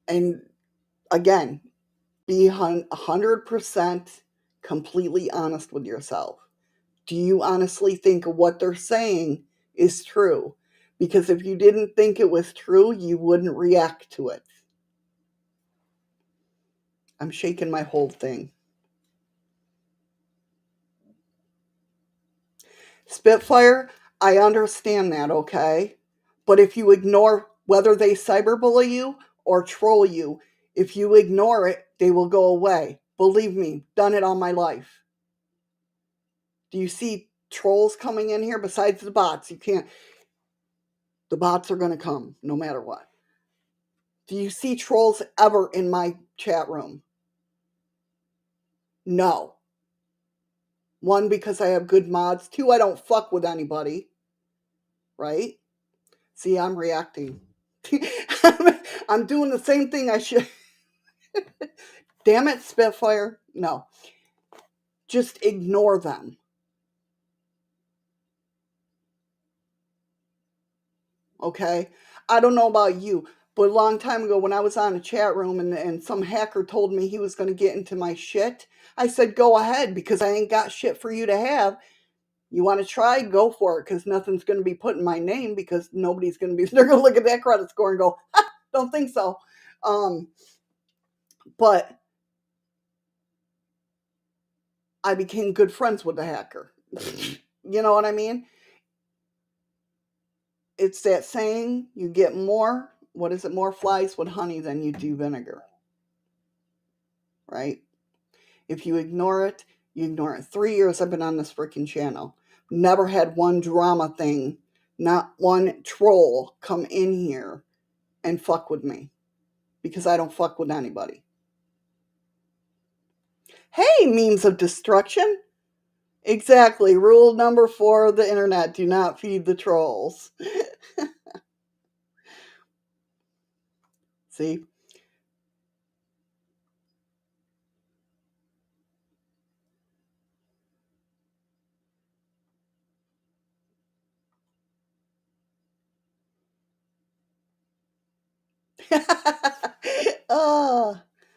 And again, be 100% completely honest with yourself. Do you honestly think what they're saying is true? Because if you didn't think it was true, you wouldn't react to it. I'm shaking my whole thing. Spitfire, I understand that, okay? But if you ignore whether they cyberbully you or troll you, if you ignore it, they will go away. Believe me, done it all my life. Do you see trolls coming in here besides the bots? You can't. The bots are going to come no matter what. Do you see trolls ever in my chat room? No. One, because I have good mods. Two, I don't fuck with anybody. Right? See, I'm reacting. I'm doing the same thing I should. Damn it, Spitfire. No. Just ignore them. Okay? I don't know about you, but a long time ago when I was on a chat room and some hacker told me he was going to get into my shit, I said, go ahead because I ain't got shit for you to have. You want to try? Go for it because nothing's going to be put in my name because nobody's going to be, they're going to look at that credit score and go, don't think so. But I became good friends with the hacker. You know what I mean? It's that saying, you get more, what is it, more flies with honey than you do vinegar. Right? If you ignore it, you ignore it. 3 years I've been on this freaking channel. Never had one drama thing, not one troll come in here and fuck with me. Because I don't fuck with anybody. Hey, memes of destruction. Exactly. Rule number 4 of the internet. Do not feed the trolls. See?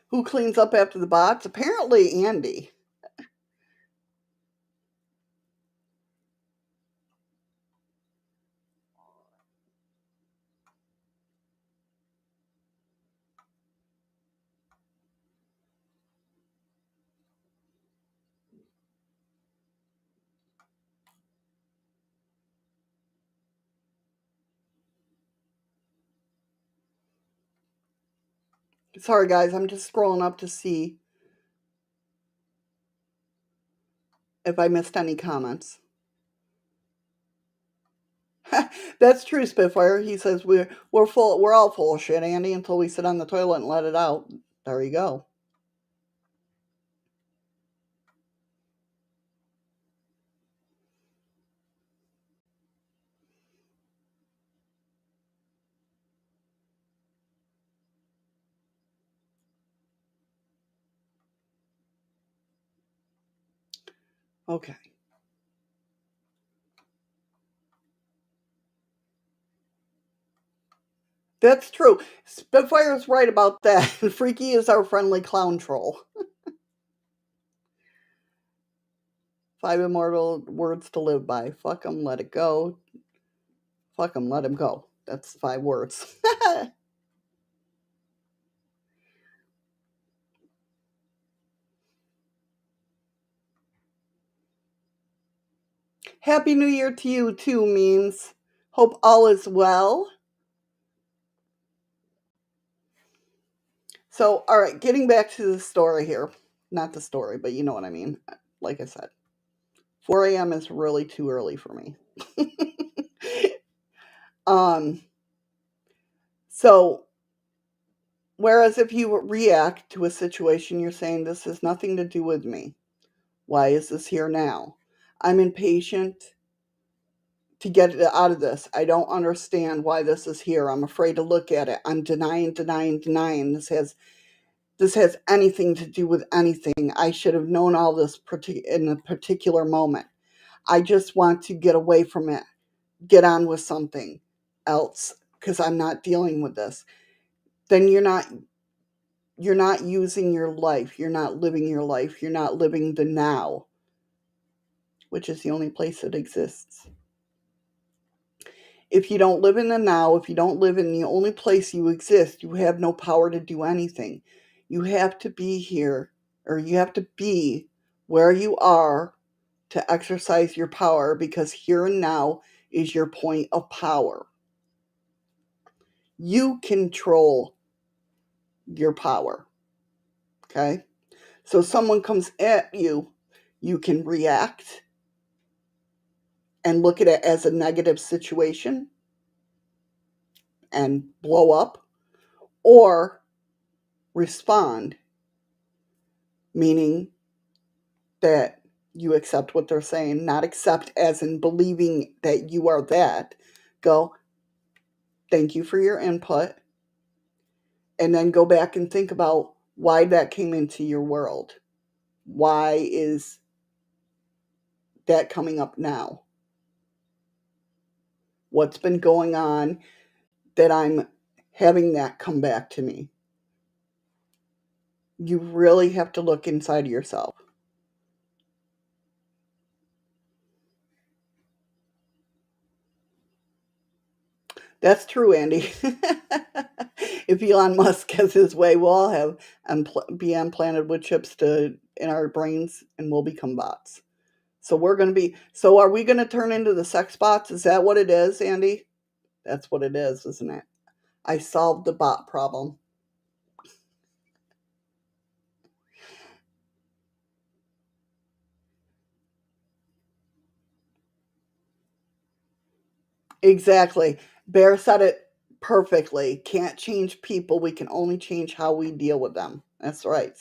Who cleans up after the bots? Apparently Andy. Sorry guys, I'm just scrolling up to see if I missed any comments. That's true, Spitfire. He says we're all full of shit, Andy, until we sit on the toilet and let it out. There you go. Okay. That's true. Spitfire's right about that. Freaky is our friendly clown troll. 5 immortal words to live by. Fuck 'em, let it go. Fuck 'em, let him go. That's 5 words. Happy New Year to you too, memes. Hope all is well. So, all right, getting back to the story here. Not the story, but you know what I mean. Like I said, 4 a.m. is really too early for me. So, whereas if you react to a situation, you're saying, this has nothing to do with me. Why is this here now? I'm impatient to get it out of this. I don't understand why this is here. I'm afraid to look at it. I'm denying. This has anything to do with anything. I should have known all this in a particular moment. I just want to get away from it, get on with something else because I'm not dealing with this. Then you're not using your life. You're not living your life. You're not living the now, which is the only place it exists. If you don't live in the now, if you don't live in the only place you exist, you have no power to do anything. You have to be here, or you have to be where you are to exercise your power, because here and now is your point of power. You control your power. Okay? So someone comes at you, you can react and look at it as a negative situation and blow up, or respond, meaning that you accept what they're saying, not accept as in believing that you are that. Go, thank you for your input, and then go back and think about why that came into your world. Why is that coming up now? What's been going on that I'm having that come back to me? You really have to look inside of yourself. That's true, Andy. If Elon Musk has his way, we'll all have be implanted with chips in our brains, and we'll become bots. So we're going to be. So are we going to turn into the sex bots? Is that what it is, Andy? That's what it is, isn't it? I solved the bot problem. Exactly. Bear said it perfectly. Can't change people. We can only change how we deal with them. That's right.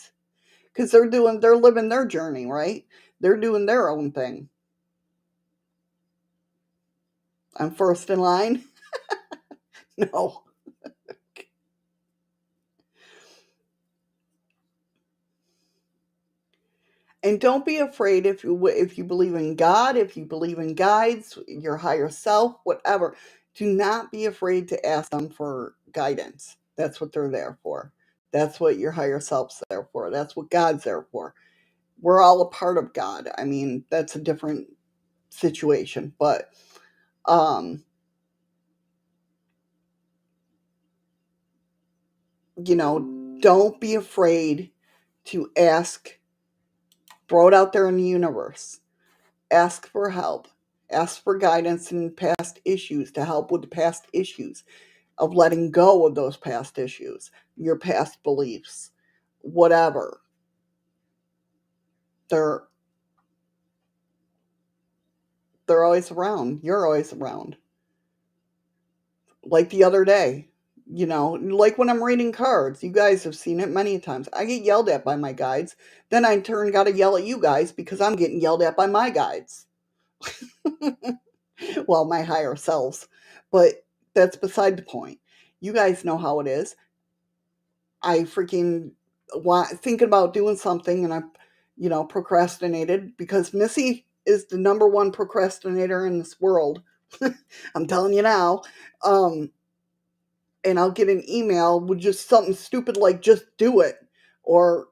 Because they're living their journey, right? They're doing their own thing. I'm first in line. No. And don't be afraid if you believe in God, if you believe in guides, your higher self, whatever. Do not be afraid to ask them for guidance. That's what they're there for. That's what your higher self's there for. That's what God's there for. We're all a part of God. I mean, that's a different situation, but um, don't be afraid to ask, throw it out there in the universe. Ask for help. Ask for guidance in past issues, to help with the past issues, of letting go of those past issues, your past beliefs, whatever. They're they're always around. You're always around. Like the other day, like when I'm reading cards, you guys have seen it many times. I get yelled at by my guides. Then I in turn got to yell at you guys because I'm getting yelled at by my guides. Well, my higher selves. But that's beside the point. You guys know how it is. I freaking thinking about doing something, and I, procrastinated, because Missy is the number one procrastinator in this world. I'm telling you now. And I'll get an email with just something stupid like "just do it," or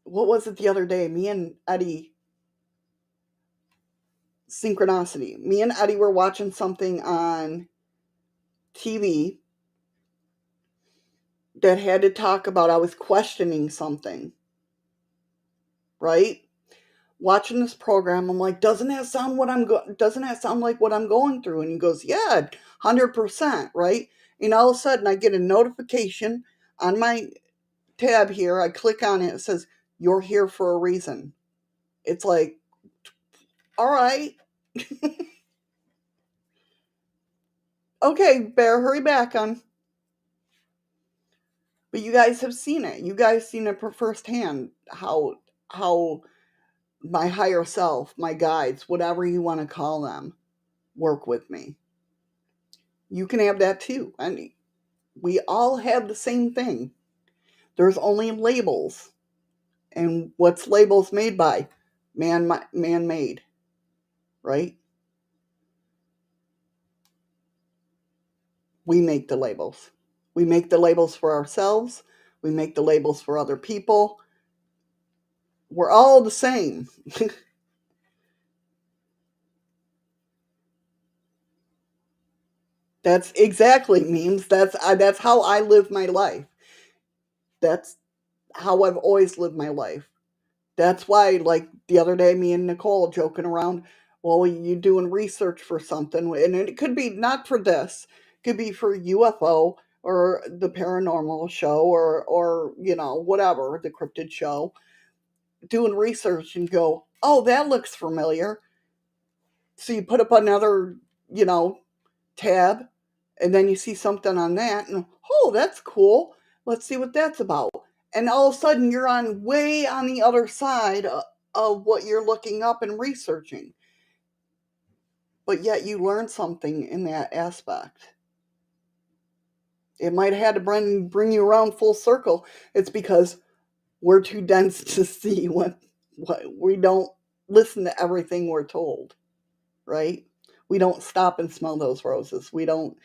what was it the other day? Me and Eddie, synchronicity. Me and Eddie were watching something on TV that had to talk about, I was questioning something, right? Watching this program, I'm like, doesn't that sound doesn't that sound like what I'm going through? And he goes, yeah, 100%, right? And all of a sudden I get a notification on my tab here. I click on it. It says, you're here for a reason. It's like, all right. Okay, Bear, hurry back on. But you guys have seen it. You guys seen it firsthand, how my higher self, my guides, whatever you want to call them, work with me. You can have that too. I mean, we all have the same thing. There's only labels. And what's labels made by? Man-made, right? We make the labels. We make the labels for ourselves. We make the labels for other people. We're all the same. That's exactly memes. That's how I live my life. That's how I've always lived my life. That's why, like the other day, me and Nicole joking around, well, you doing research for something, and it could be not for this, it could be for UFO or the paranormal show or whatever, the cryptid show, doing research and go, oh, that looks familiar. So you put up another, you know, tab, and then you see something on that, and oh, that's cool. Let's see what that's about. And all of a sudden, you're on way on the other side of what you're looking up and researching. But yet, you learn something in that aspect. It might have had to bring you around full circle. It's because we're too dense to see what we don't listen to everything we're told, right? We don't stop and smell those roses. We don't.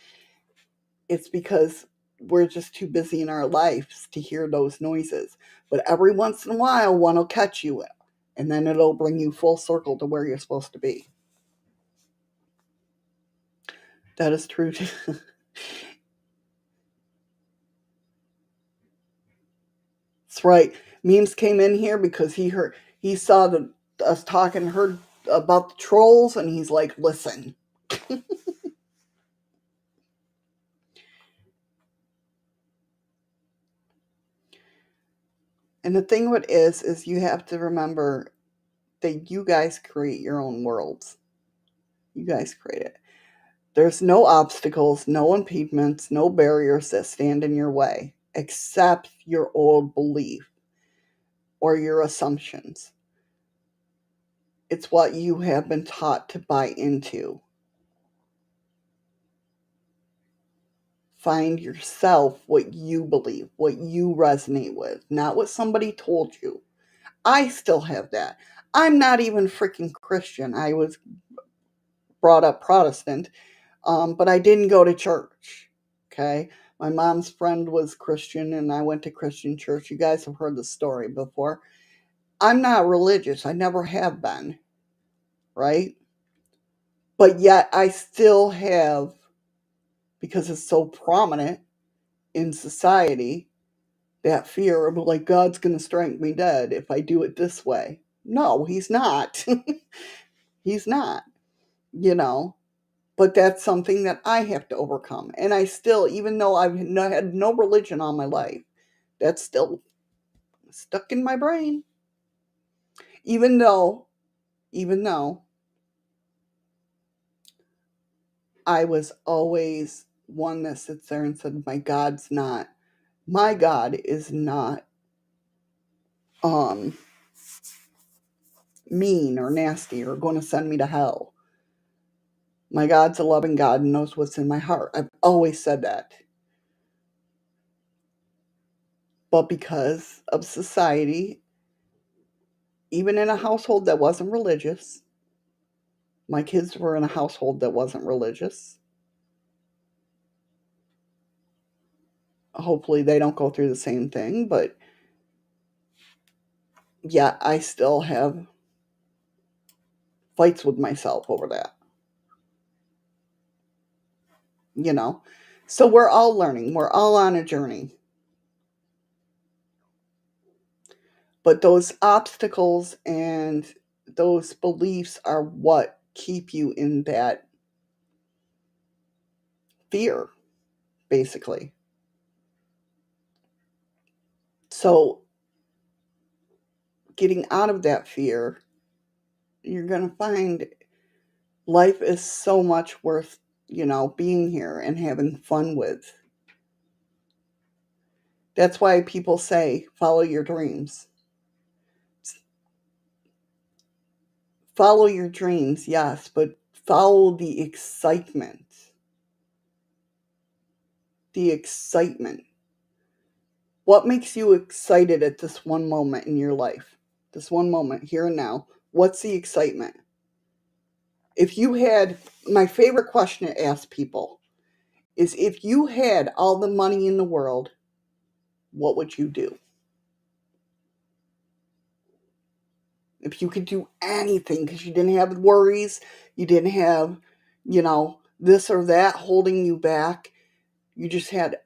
It's because we're just too busy in our lives to hear those noises. But every once in a while, one will catch you, and then it'll bring you full circle to where you're supposed to be. That is true. That's right. Memes came in here because he saw us talking, heard about the trolls, and he's like, listen. And the thing with is you have to remember that you guys create your own worlds. You guys create it. There's no obstacles, no impediments, no barriers that stand in your way, except your old belief or your assumptions. It's what you have been taught to buy into. Find yourself what you believe, what you resonate with, not what somebody told you. I still have that. I'm not even freaking Christian. I was brought up Protestant, but I didn't go to church. Okay. My mom's friend was Christian, and I went to Christian church. You guys have heard the story before. I'm not religious. I never have been. Right. But yet I still have, because it's so prominent in society, that fear of like, God's going to strike me dead if I do it this way. No, he's not. He's not, you know. But that's something that I have to overcome. And I still, even though I've had no religion all my life, that's still stuck in my brain. Even though I was always one that sits there and said, my God is not um mean or nasty or going to send me to hell. My God's a loving God and knows what's in my heart. I've always said that. But because of society, even in a household that wasn't religious, my kids were in a household that wasn't religious. Hopefully they don't go through the same thing, but yeah, I still have fights with myself over that. You know? So we're all learning. We're all on a journey. But those obstacles and those beliefs are what keep you in that fear, basically. So getting out of that fear, you're going to find life is so much worth, being here and having fun with. That's why people say, follow your dreams. Follow your dreams, yes, but follow the excitement. The excitement. What makes you excited at this one moment in your life? This one moment, here and now. What's the excitement? If you had, my favorite question to ask people is, if you had all the money in the world, what would you do? If you could do anything, because you didn't have worries, you didn't have, this or that holding you back, you just had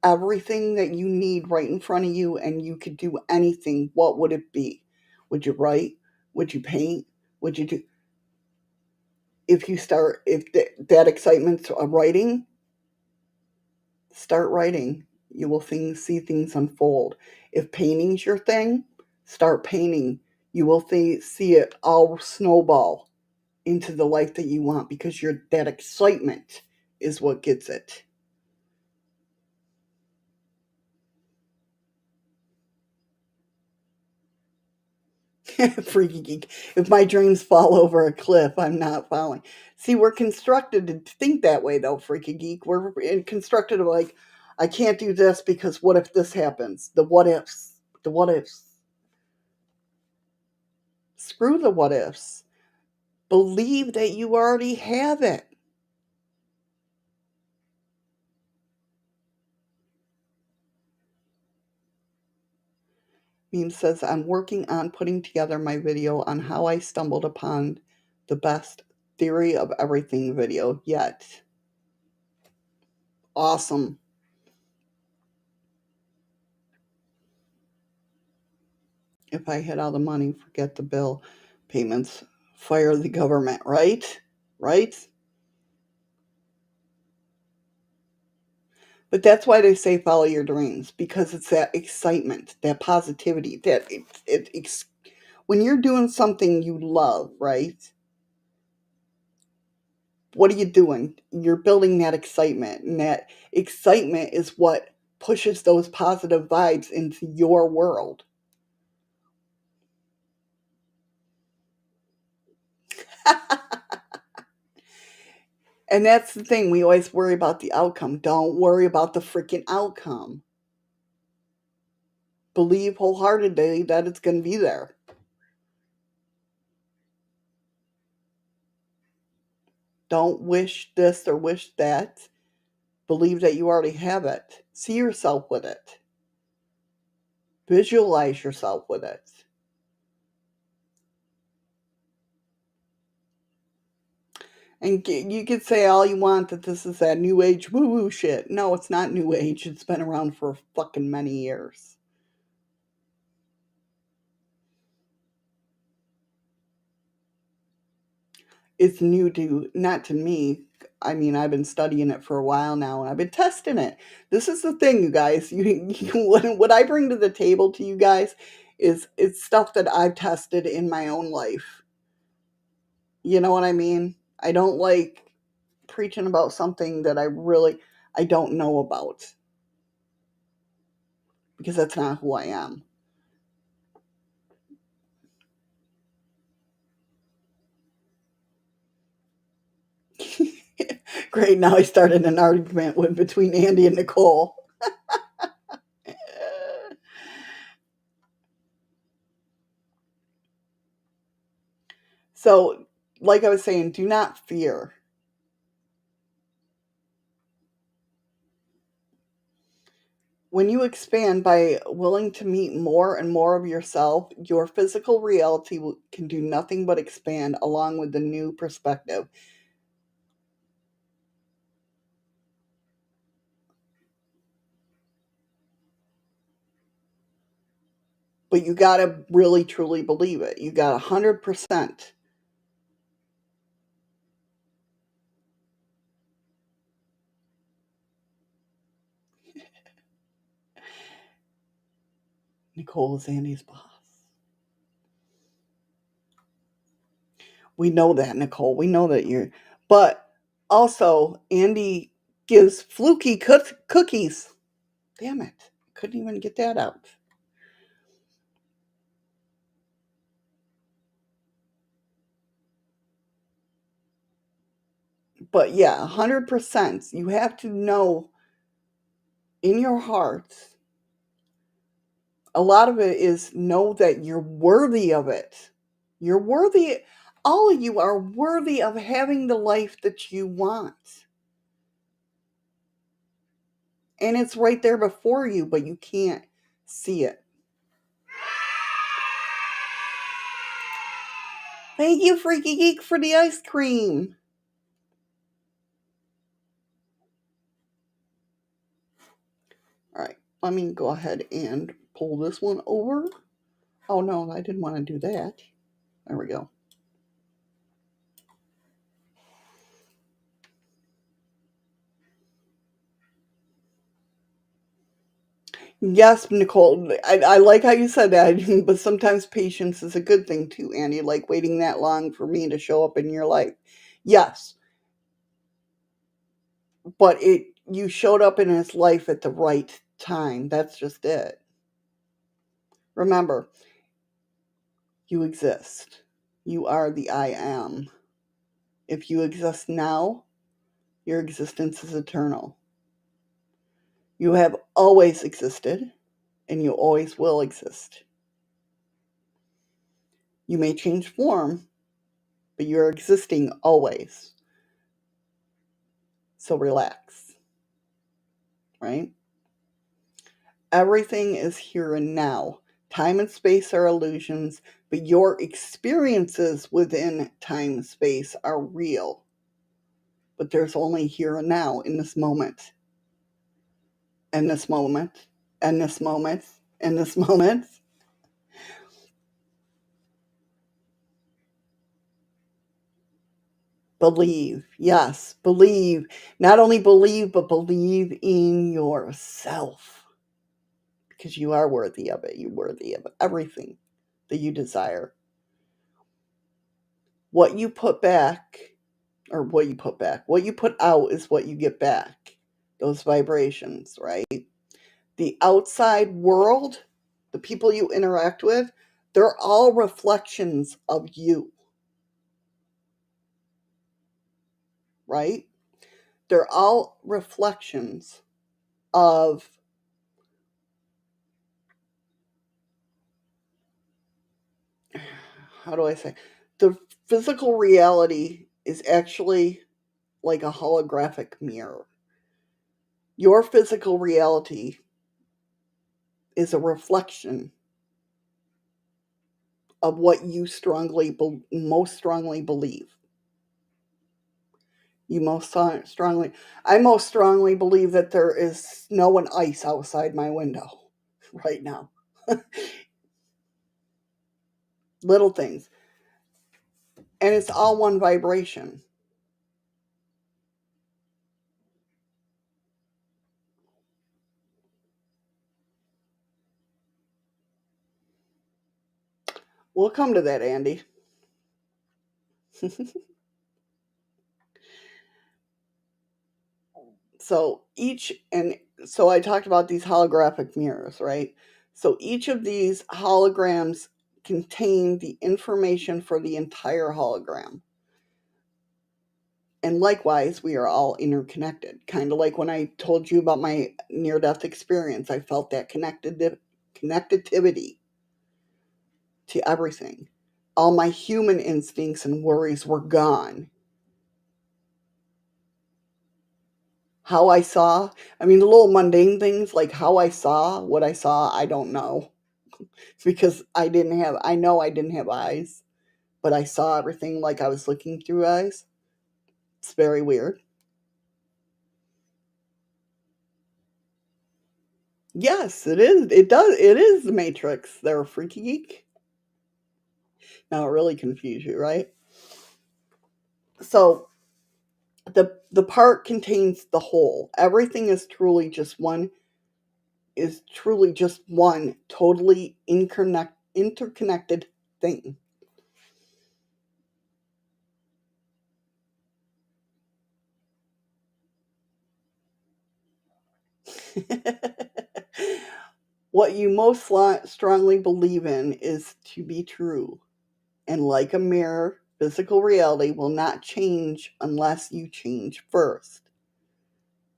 everything that you need right in front of you and you could do anything, what would it be? Would you write? Would you paint? Would you do? If that excitement's writing, start writing. You will see things unfold. If painting's your thing, start painting. You will see it all snowball into the life that you want because that excitement is what gets it. Freaky geek. If my dreams fall over a cliff, I'm not falling. See, we're constructed to think that way, though, freaky geek. We're constructed to like, I can't do this because what if this happens? The what ifs. The what ifs. Screw the what ifs. Believe that you already have it. Meme says, I'm working on putting together my video on how I stumbled upon the best theory of everything video yet. Awesome. If I had all the money, forget the bill payments, fire the government, right? Right? But that's why they say follow your dreams, because it's that excitement, that positivity, that when you're doing something you love, right? What are you doing? You're building that excitement, and that excitement is what pushes those positive vibes into your world. And that's the thing, we always worry about the outcome. Don't worry about the freaking outcome. Believe wholeheartedly that it's going to be there. Don't wish this or wish that. Believe that you already have it. See yourself with it. Visualize yourself with it. And you could say all you want that this is that new age woo woo shit. No, it's not new age. It's been around for fucking many years. It's new to, not to me. I mean, I've been studying it for a while now and I've been testing it. This is the thing, you guys. What I bring to the table to you guys is it's stuff that I've tested in my own life. You know what I mean? I don't like preaching about something that I don't know about because that's not who I am. Great, now I started an argument between Andy and Nicole. So, like I was saying, do not fear. When you expand by willing to meet more and more of yourself, your physical reality can do nothing but expand along with the new perspective. But you got to really truly believe it. You got 100%. Nicole is Andy's boss. We know that, Nicole. We know that you're. But also, Andy gives fluky cookies. Damn it. Couldn't even get that out. But yeah, 100%. You have to know in your heart. A lot of it is know that you're worthy of it. You're worthy. All of you are worthy of having the life that you want. And it's right there before you, but you can't see it. Thank you, Freaky Geek, for the ice cream. All right, let me go ahead and pull this one over. Oh no, I didn't want to do that. There we go. Yes, Nicole. I like how you said that, but sometimes patience is a good thing too, Andy. Like waiting that long for me to show up in your life. Yes, but you showed up in his life at the right time. That's just it. Remember, you exist. You are the I am. If you exist now, your existence is eternal. You have always existed, and you always will exist. You may change form, but you're existing always. So relax, right? Everything is here and now. Time and space are illusions, but your experiences within time and space are real. But there's only here and now in this moment, and this moment, and this moment, and this moment. Believe, yes, believe. Not only believe, but believe in yourself because you are worthy of it. You're worthy of everything that you desire. What you put back, or what you put out is what you get back. Those vibrations, right? The outside world, the people you interact with, they're all reflections of you, right? They're all reflections of, how do I say, the physical reality is actually like a holographic mirror. Your physical reality is a reflection of what you most strongly believe. You most strongly, I most strongly believe that there is snow and ice outside my window right now. Little things. And it's all one vibration. We'll come to that, Andy. So so I talked about these holographic mirrors, right? So each of these holograms contain the information for the entire hologram. And likewise, we are all interconnected. Kind of like when I told you about my near death experience, I felt that connectivity to everything. All my human instincts and worries were gone. How I saw, I mean, the little mundane things like how I saw what I saw, I don't know. Because I know I didn't have eyes, but I saw everything like I was looking through eyes. It's very weird. Yes, it is. It does. It is the Matrix. They're a freaky geek. Now it really confuse you, right? So the part contains the whole. Everything is truly just one totally interconnected thing. What you most strongly believe in is to be true. And like a mirror, physical reality will not change unless you change first.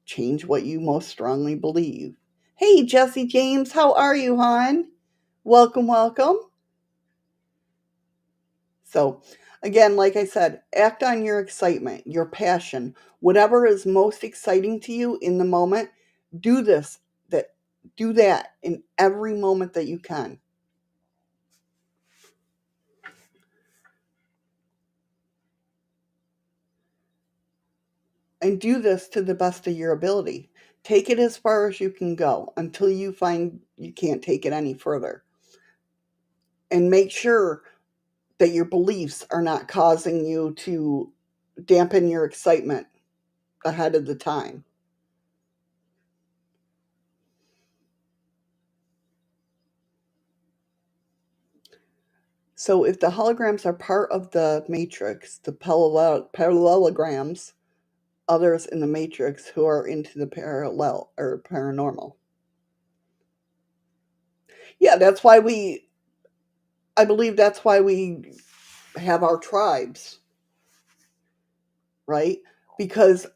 Change what you most strongly believe. Hey, Jesse James, how are you, hon? Welcome, welcome. So, again, like I said, act on your excitement, your passion, whatever is most exciting to you in the moment. Do this, that, do that in every moment that you can. And do this to the best of your ability. Take it as far as you can go until you find you can't take it any further. and make sure that your beliefs are not causing you to dampen your excitement ahead of the time. So if the holograms are part of the matrix, the parallelograms, others in the matrix who are into the parallel or paranormal. Yeah, I believe that's why we have our tribes, right? Because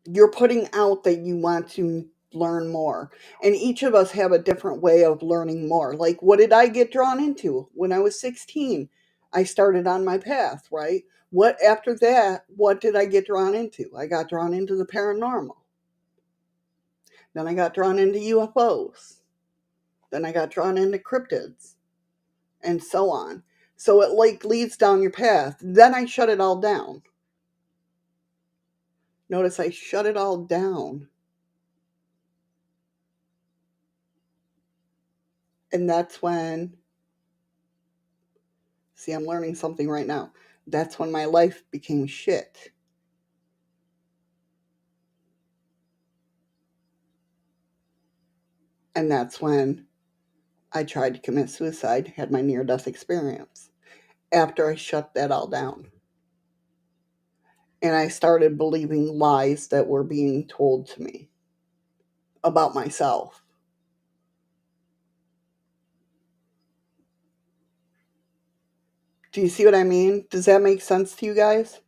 you're putting out that you want to learn more. And each of us have a different way of learning more. Like, what did I get drawn into when I was 16? I started on my path, right? What after that, what did I get drawn into? I got drawn into the paranormal. Then I got drawn into UFOs. Then I got drawn into cryptids and so on. So it like leads down your path. Then I shut it all down. Notice I shut it all down. And that's when, see, I'm learning something right now. That's when my life became shit. And that's when I tried to commit suicide, had my near death experience after I shut that all down. And I started believing lies that were being told to me about myself. Do you see what I mean? Does that make sense to you guys?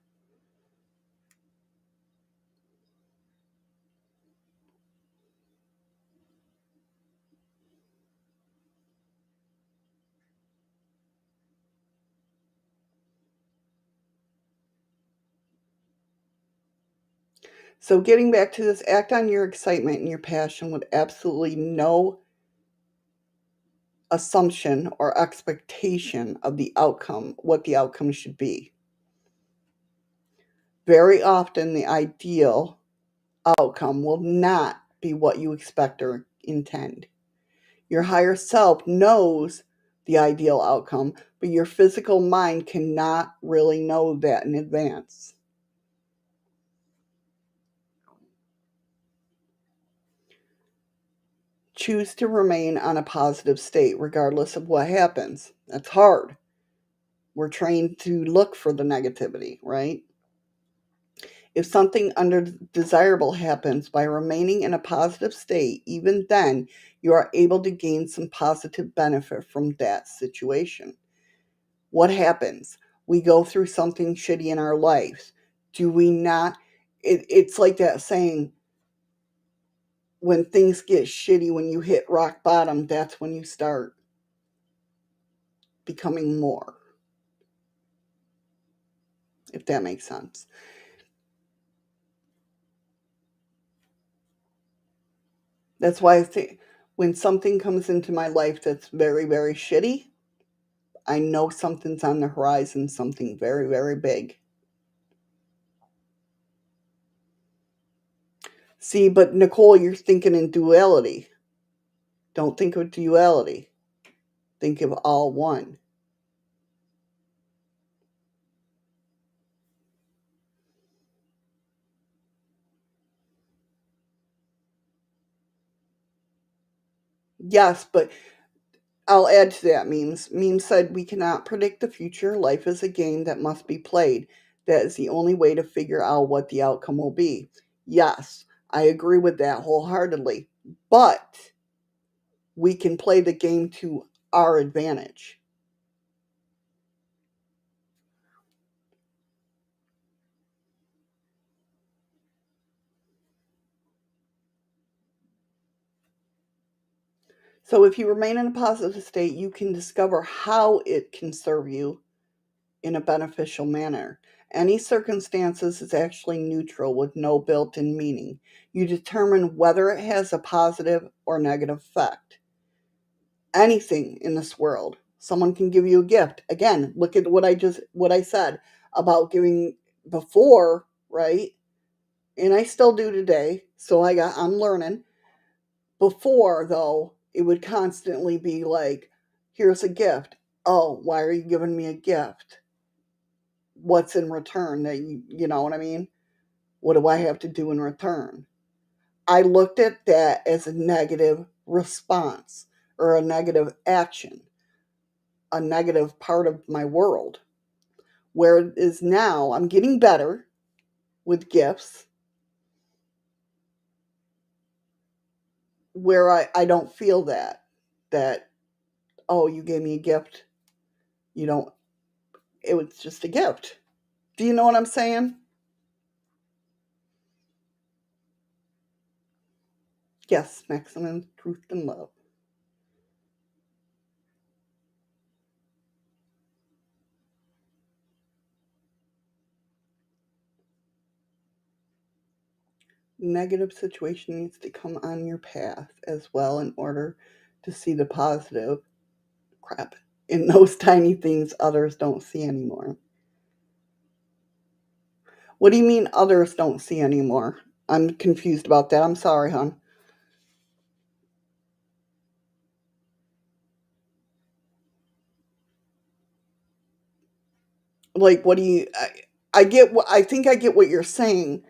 So, getting back to this, act on your excitement and your passion with absolutely no assumption or expectation of the outcome, what the outcome should be. Very often, the ideal outcome will not be what you expect or intend. Your higher self knows the ideal outcome, but your physical mind cannot really know that in advance. Choose to remain on a positive state regardless of what happens. That's hard. We're trained to look for the negativity, right? If something undesirable happens, by remaining in a positive state, even then, you are able to gain some positive benefit from that situation. What happens? We go through something shitty in our lives. Do we not? It's like that saying, when things get shitty, when you hit rock bottom, that's when you start becoming more, if that makes sense. That's why I think when something comes into my life that's very, very shitty, I know something's on the horizon, something very, very big. See, but Nicole, you're thinking in duality. Don't think of duality. Think of all one. Yes, but I'll add to that, memes. Memes said we cannot predict the future. Life is a game that must be played. That is the only way to figure out what the outcome will be. Yes, I agree with that wholeheartedly. But we can play the game to our advantage. So if you remain in a positive state, you can discover how it can serve you in a beneficial manner. Any circumstances is actually neutral with no built in meaning. You determine whether it has a positive or negative effect. Anything in this world. Someone can give you a gift. Again, look at what I said about giving before, right? And I still do today. So I'm learning. Before though, it would constantly be like, Here's a gift. Oh, why are you giving me a gift? What's in return that you know what I mean? What do I have to do in return? I looked at that as a negative response or a negative action, a negative part of my world. Where it is now, I'm getting better with gifts where I don't feel that, oh, you gave me a gift. You don't, it was just a gift. Do you know what I'm saying? Yes, maximum truth and love. Negative situation needs to come on your path as well in order to see the positive crap in those tiny things others don't see anymore. What do you mean others don't see anymore? I'm confused about that. I'm sorry, hon. Like, what do you? I get what I think I get what you're saying,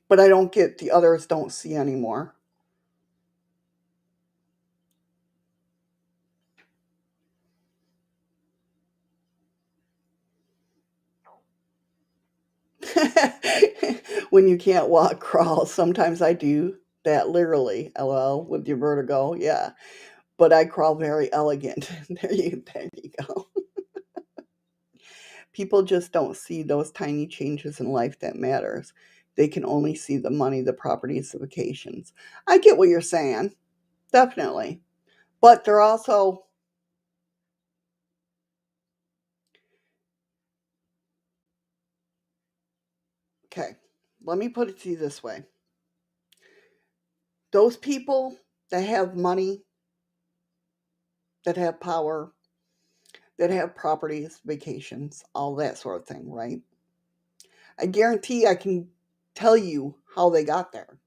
but I don't get the others don't see anymore. When you can't walk, crawl. Sometimes I do that literally. LL with your vertigo, yeah. But I crawl very elegant. There you go. People just don't see those tiny changes in life that matters. They can only see the money, the properties, the vacations. I get what you're saying, definitely. But they're also okay. Let me put it to you this way. Those people that have money, that have power, that have properties, vacations, all that sort of thing, right? I guarantee I can tell you how they got there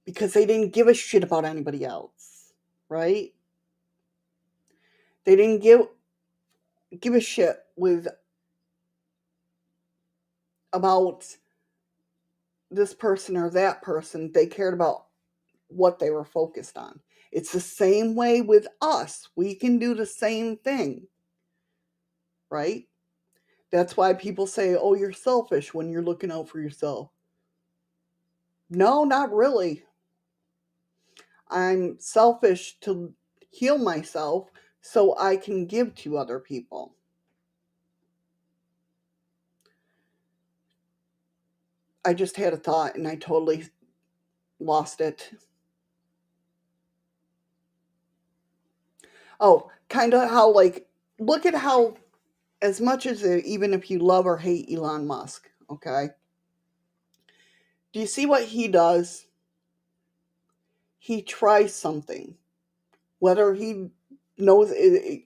because they didn't give a shit about anybody else, right? They didn't give a shit with about this person or that person. They cared about what they were focused on. It's the same way with us. We can do the same thing, right? That's why people say, "Oh, you're selfish when you're looking out for yourself." No, not really. I'm selfish to heal myself so I can give to other people. I just had a thought and I totally lost it. Oh, kind of how, like, look at how, as much as even if you love or hate Elon Musk, okay? Do you see what he does? He tries something. Whether he knows it,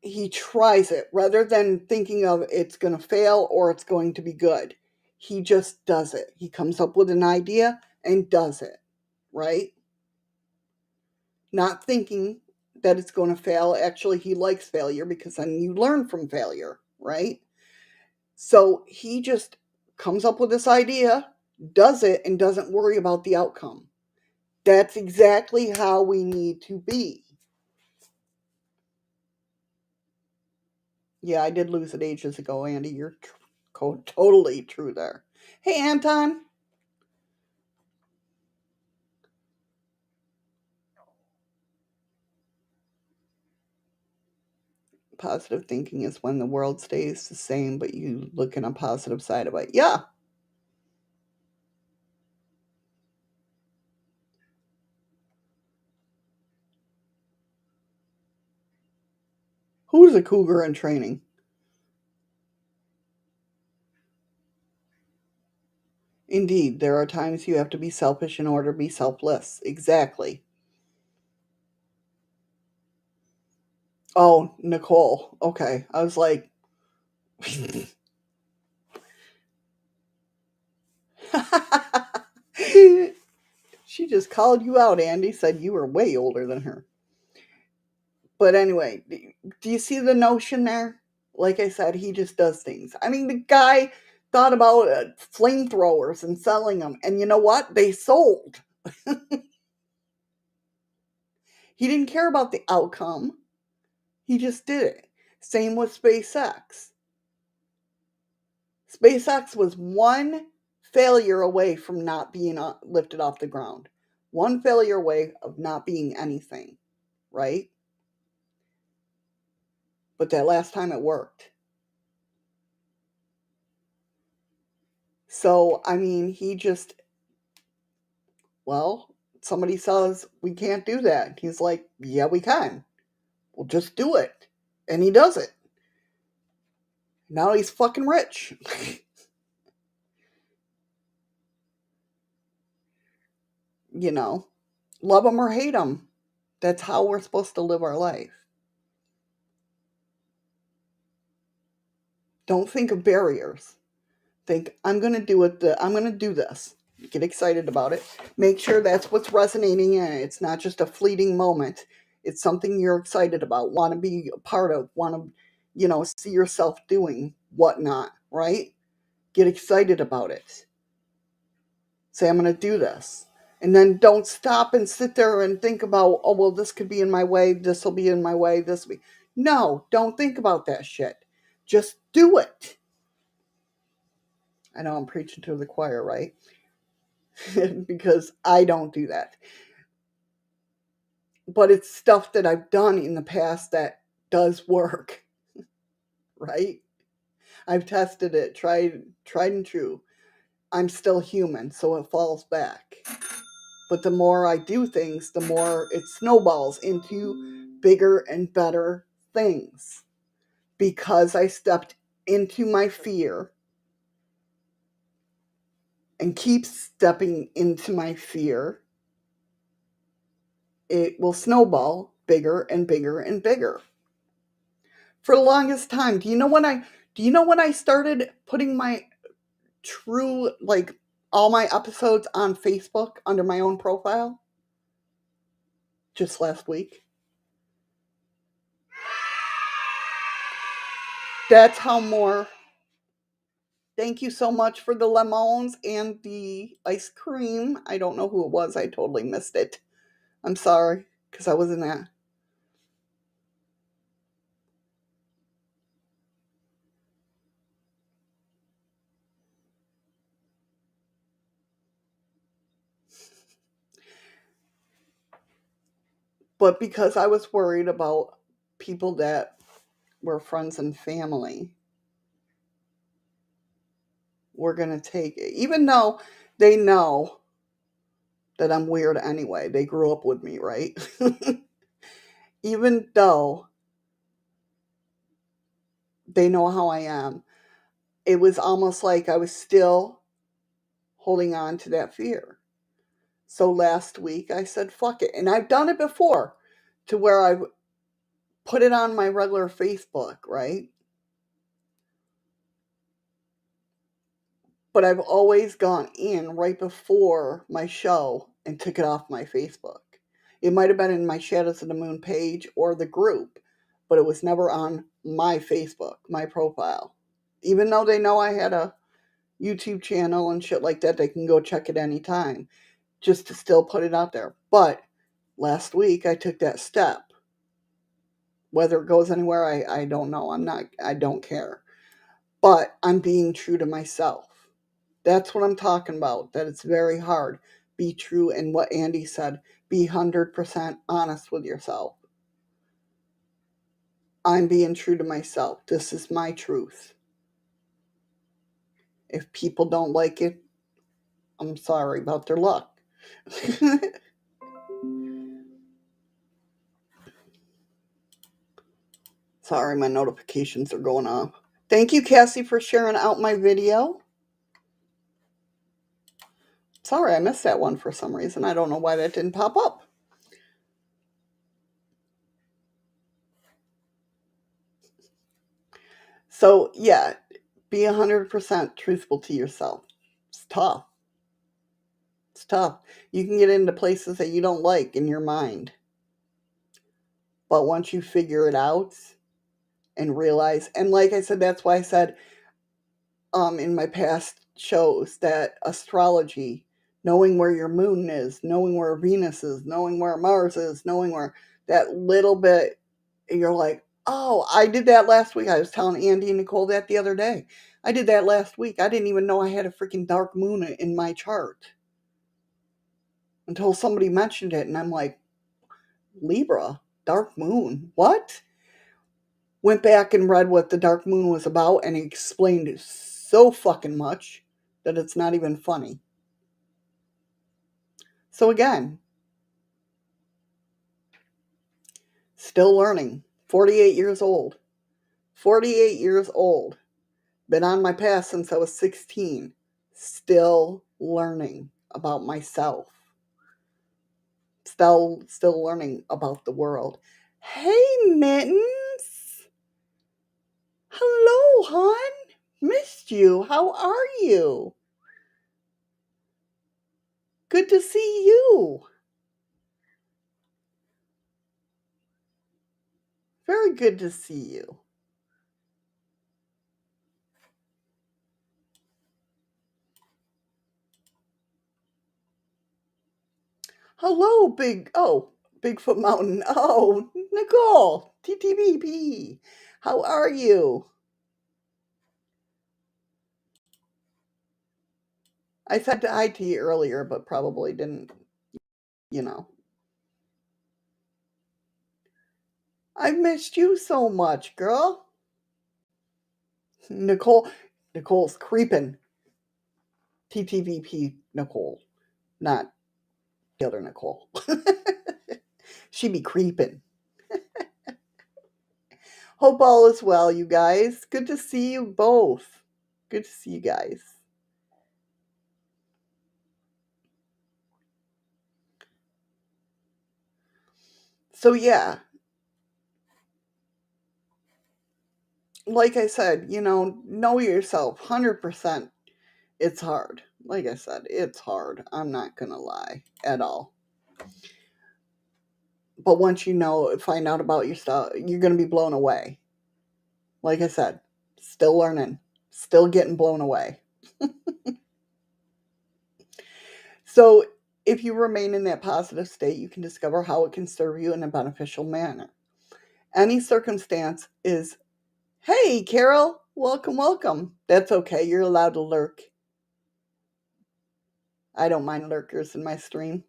he tries it rather than thinking of it's going to fail or it's going to be good. He just does it. He comes up with an idea and does it, right? Not thinking that it's going to fail. Actually, he likes failure because then you learn from failure, right? So he just comes up with this idea, does it, and doesn't worry about the outcome. That's exactly how we need to be. Yeah, I did lose it ages ago, Andy. You're totally true there. Hey, Anton. Positive thinking is when the world stays the same, but you look in a positive side of it. Yeah. Who's a cougar in training? Indeed, there are times you have to be selfish in order to be selfless. Exactly. Oh, Nicole. Okay. I was like, she just called you out, Andy. Said you were way older than her. But anyway, do you see the notion there? Like I said, he just does things. I mean, the guy thought about flamethrowers and selling them. And you know what? They sold. He didn't care about the outcome. He just did it. Same with SpaceX. SpaceX was one failure away from not being lifted off the ground. One failure away of not being anything, right? But that last time it worked. So, I mean, he just, well, somebody says, we can't do that. He's like, yeah, we can. Well, just do it. And he does it. Now he's fucking rich. You know, love him or hate him. That's how we're supposed to live our life. Don't think of barriers. Think, I'm going to do it. I'm going to do this. Get excited about it. Make sure that's what's resonating in it. It's not just a fleeting moment. It's something you're excited about, want to be a part of, want to, see yourself doing whatnot, right? Get excited about it. Say, I'm going to do this. And then don't stop and sit there and think about, oh, well, this could be in my way. This will be in my way. This will be. No, don't think about that shit. Just do it. I know I'm preaching to the choir, right? Because I don't do that. But it's stuff that I've done in the past that does work, right? I've tested it, tried and true. I'm still human, so it falls back. But the more I do things, the more it snowballs into bigger and better things. Because I stepped into my fear and keep stepping into my fear, it will snowball bigger and bigger and bigger. For the longest time, do you know when I started putting my true, like, all my episodes on Facebook under my own profile? Just last week. That's how more. Thank you so much for the lemons and the ice cream. I don't know who it was. I totally missed it. I'm sorry, because I was in that. But because I was worried about people that were friends and family, we're going to take it. Even though they know that I'm weird anyway. They grew up with me, right? Even though they know how I am, it was almost like I was still holding on to that fear. So last week I said, fuck it. And I've done it before to where I put it on my regular Facebook, right? But I've always gone in right before my show and took it off my Facebook. It might have been in my Shadows of the Moon page or the group, but it was never on my Facebook, my profile. Even though they know I had a YouTube channel and shit like that, they can go check it anytime, just to still put it out there. But last week I took that step. Whether it goes anywhere, I don't know. I don't care. But I'm being true to myself. That's what I'm talking about, that it's very hard. Be true, and what Andy said, be 100% honest with yourself. I'm being true to myself. This is my truth. If people don't like it, I'm sorry about their luck. Sorry, my notifications are going off. Thank you, Cassie, for sharing out my video. Sorry, I missed that one for some reason. I don't know why that didn't pop up. So, yeah, be 100% truthful to yourself. It's tough. tough. You can get into places that you don't like in your mind. But once you figure it out and realize, and like I said, that's why I said in my past shows that astrology, knowing where your moon is, knowing where Venus is, knowing where Mars is, knowing where that little bit, you're like, oh, I did that last week. I was telling Andy and Nicole that the other day. I did that last week. I didn't even know I had a freaking dark moon in my chart until somebody mentioned it. And I'm like, Libra, dark moon, what? Went back and read what the dark moon was about, and it explained so fucking much that it's not even funny. So again, still learning. 48 years old. 48 years old. Been on my path since I was 16. Still learning about myself. Still learning about the world. Hey, Mittens. Hello, hon. Missed you. How are you? Good to see you. Very good to see you. Hello, Bigfoot Mountain. Oh, Nicole, TTBP. How are you? I said hi to you earlier, but probably didn't, you know. I missed you so much, girl. Nicole's creeping. TTVP Nicole, not the other Nicole. She be creeping. Hope all is well, you guys. Good to see you both. Good to see you guys. So yeah, like I said, know yourself 100%. It's hard. Like I said, it's hard. I'm not going to lie at all. But once you find out about your stuff, you're going to be blown away. Like I said, still learning, still getting blown away. So if you remain in that positive state, you can discover how it can serve you in a beneficial manner. Any circumstance is, hey, Carol, welcome, welcome. That's okay. You're allowed to lurk. I don't mind lurkers in my stream.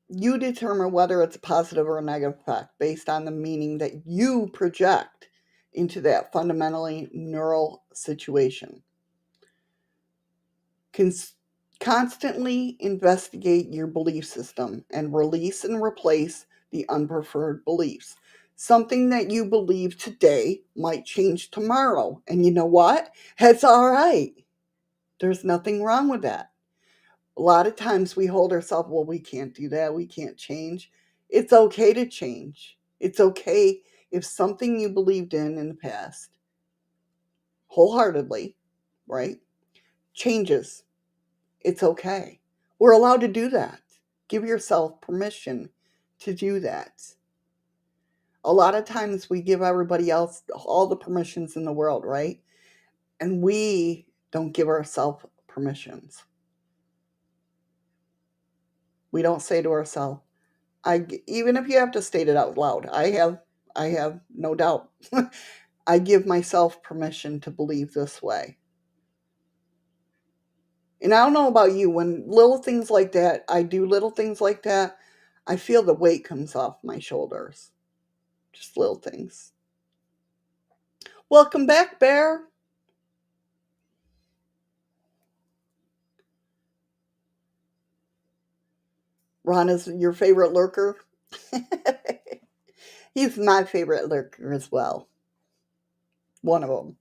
You determine whether it's a positive or a negative effect based on the meaning that you project into that fundamentally neural situation. Constantly investigate your belief system and release and replace the unpreferred beliefs. Something that you believe today might change tomorrow. And you know what? That's all right. There's nothing wrong with that. A lot of times we hold ourselves, well, we can't do that. We can't change. It's okay to change. It's okay if something you believed in the past, wholeheartedly, right, changes. It's okay. We're allowed to do that. Give yourself permission to do that. A lot of times we give everybody else all the permissions in the world, right? And we don't give ourselves permissions. We don't say to ourselves, even if you have to state it out loud, I have no doubt. I give myself permission to believe this way. And I don't know about you, when little things like that, I do little things like that, I feel the weight comes off my shoulders. Just little things. Welcome back, Bear. Ron is your favorite lurker? He's my favorite lurker as well. One of them.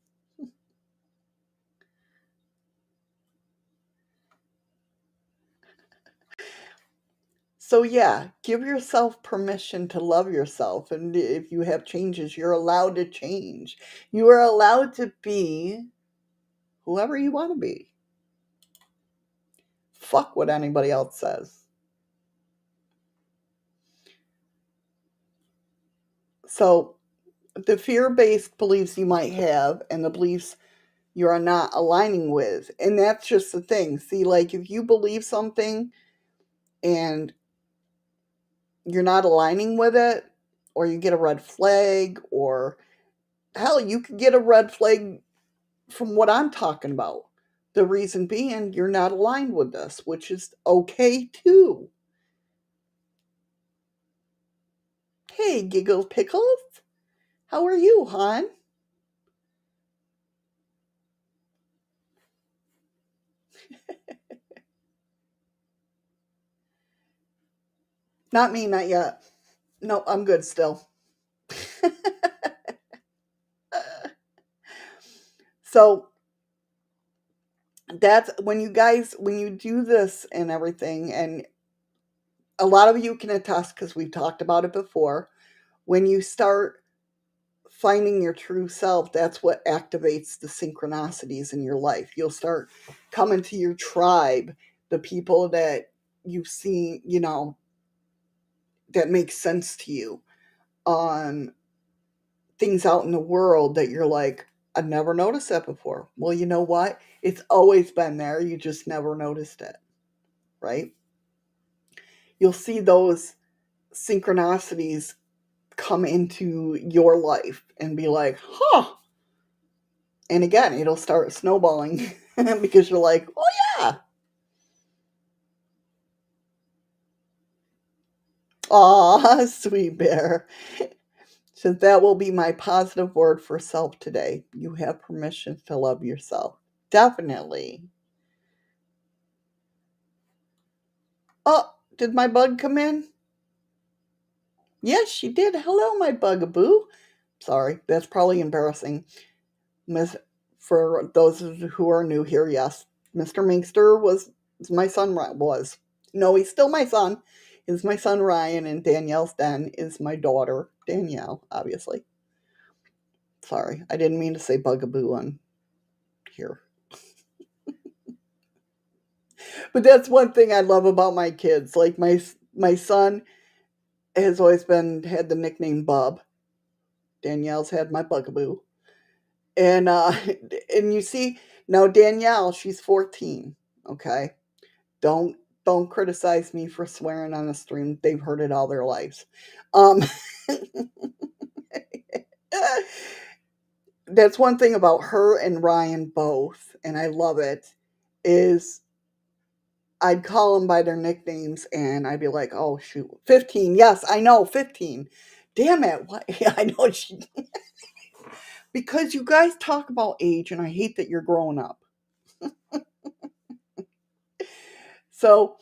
So yeah, give yourself permission to love yourself. And if you have changes, you're allowed to change. You are allowed to be whoever you want to be. fuck what anybody else says. So the fear-based beliefs you might have and the beliefs you're not aligning with, and that's just the thing. See, like if you believe something and you're not aligning with it, or you get a red flag, or hell, you could get a red flag from what I'm talking about. The reason being you're not aligned with this, which is okay too. Hey, Giggle Pickles, how are you, hon? Not me, not yet. No, I'm good still. So that's when you do this and everything, and a lot of you can attest because we've talked about it before. When you start finding your true self, that's what activates the synchronicities in your life. You'll start coming to your tribe, the people that you've seen, that make sense to you. Things out in the world that you're like, I've never noticed that before. Well, you know what? It's always been there. You just never noticed it, right? You'll see those synchronicities come into your life and be like, huh. And again, it'll start snowballing because you're like, oh, yeah. Aw, sweet bear. So that will be my positive word for self today. You have permission to love yourself. Definitely. Oh, did my bug come in? Yes, she did. Hello, my bugaboo. Sorry, that's probably embarrassing. Miss, for those who are new here, yes, Mr. Minkster was my son. Was no, he's still my son. Is my son Ryan, and Danielle's Den is my daughter Danielle. Obviously, sorry, I didn't mean to say bugaboo on here. But that's one thing I love about my kids. Like my son has always had the nickname Bub. Danielle's had my bugaboo. And and you see now Danielle, she's 14, okay? Don't don't criticize me for swearing on the stream. They've heard it all their lives. Um that's one thing about her and Ryan both, and I love it, is I'd call them by their nicknames and I'd be like, "Oh shoot, 15. Yes, I know, 15. Damn it. What? Yeah, I know she because you guys talk about age and I hate that you're growing up." So,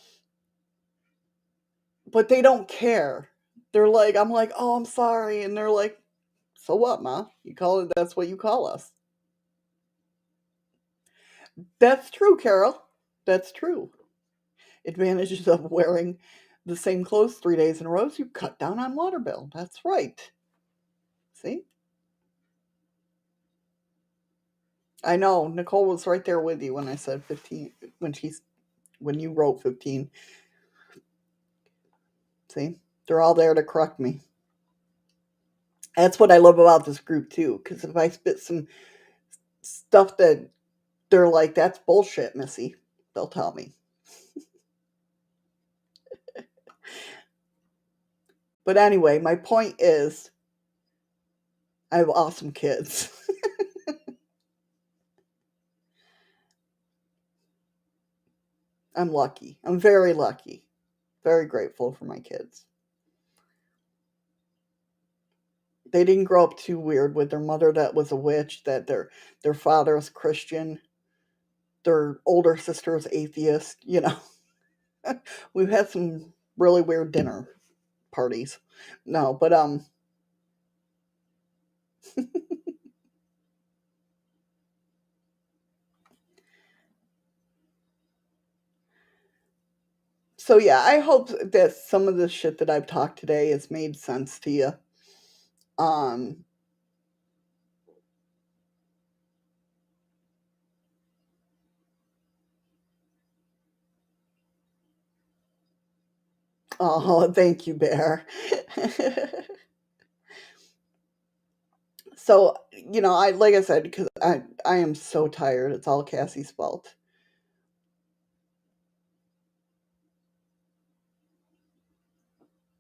but they don't care. They're like, I'm like, "Oh, I'm sorry." And they're like, "So what, ma? You call it that's what you call us." That's true, Carol. That's true. Advantages of wearing the same clothes 3 days in a row is you cut down on water bill. That's right. See? I know Nicole was right there with you when I said 15 when you wrote 15. See? They're all there to correct me. That's what I love about this group too, because if I spit some stuff that they're like, that's bullshit, Missy, they'll tell me. But anyway, my point is I have awesome kids. I'm lucky. I'm very lucky. Very grateful for my kids. They didn't grow up too weird with their mother that was a witch, that their father was Christian, their older sister was atheist. We've had some really weird dinner parties. No, but so yeah, I hope that some of the shit that I've talked today has made sense to you. Um Oh, thank you, Bear. So, I like I said, because I am so tired. It's all Cassie's fault.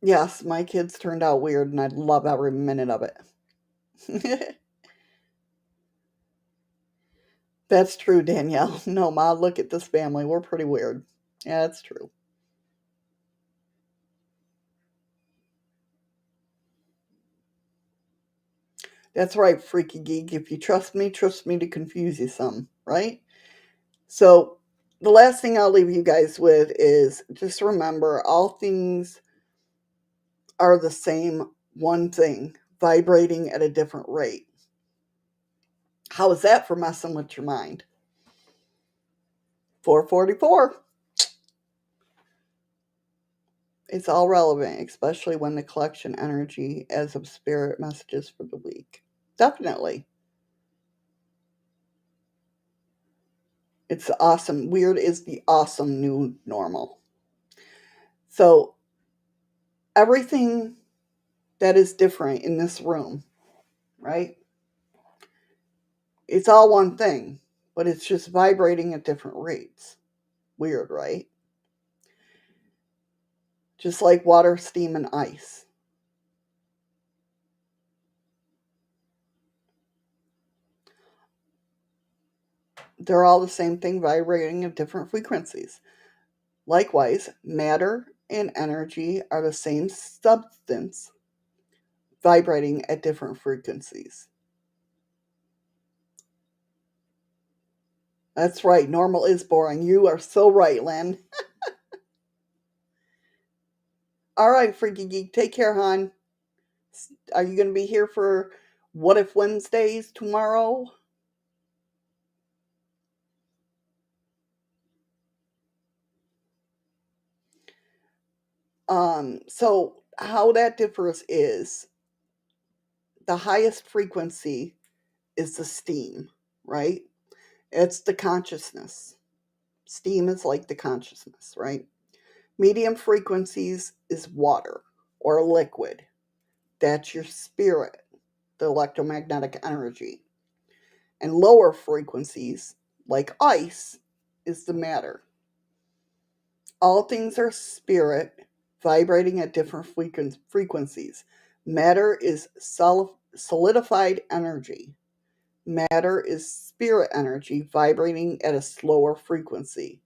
Yes, my kids turned out weird, and I love every minute of it. That's true, Danielle. No, Ma, look at this family. We're pretty weird. Yeah, that's true. That's right, freaky geek. If you trust me to confuse you some, right? So, the last thing I'll leave you guys with is just remember all things are the same one thing, vibrating at a different rate. How is that for messing with your mind? 444. It's all relevant, especially when the collection energy as of spirit messages for the week. Definitely. It's awesome. Weird is the awesome new normal. So, everything that is different in this room, right? It's all one thing, but it's just vibrating at different rates. Weird, right? Just like water, steam, and ice. They're all the same thing, vibrating at different frequencies. Likewise, matter and energy are the same substance, vibrating at different frequencies. That's right, normal is boring. You are so right, Len. All right, Freaky Geek, take care, hon. Are you going to be here for What If Wednesdays tomorrow? So how that differs is the highest frequency is the steam, right? It's the consciousness. Steam is like the consciousness, right? Medium frequencies is water or liquid. That's your spirit, the electromagnetic energy. And lower frequencies, like ice, is the matter. All things are spirit, vibrating at different frequencies. Matter is solidified energy. Matter is spirit energy vibrating at a slower frequency.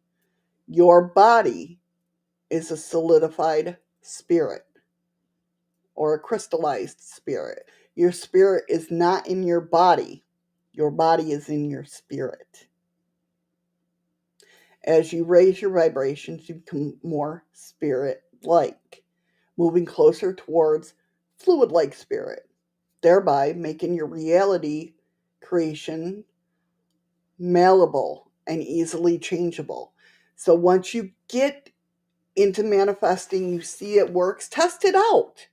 Your body is a solidified spirit or a crystallized spirit. Your spirit is not in your body. Your body is in your spirit. As you raise your vibrations, you become more spirit like, moving closer towards fluid like spirit, thereby making your reality creation malleable and easily changeable. So once you get into manifesting, you see it works, test it out.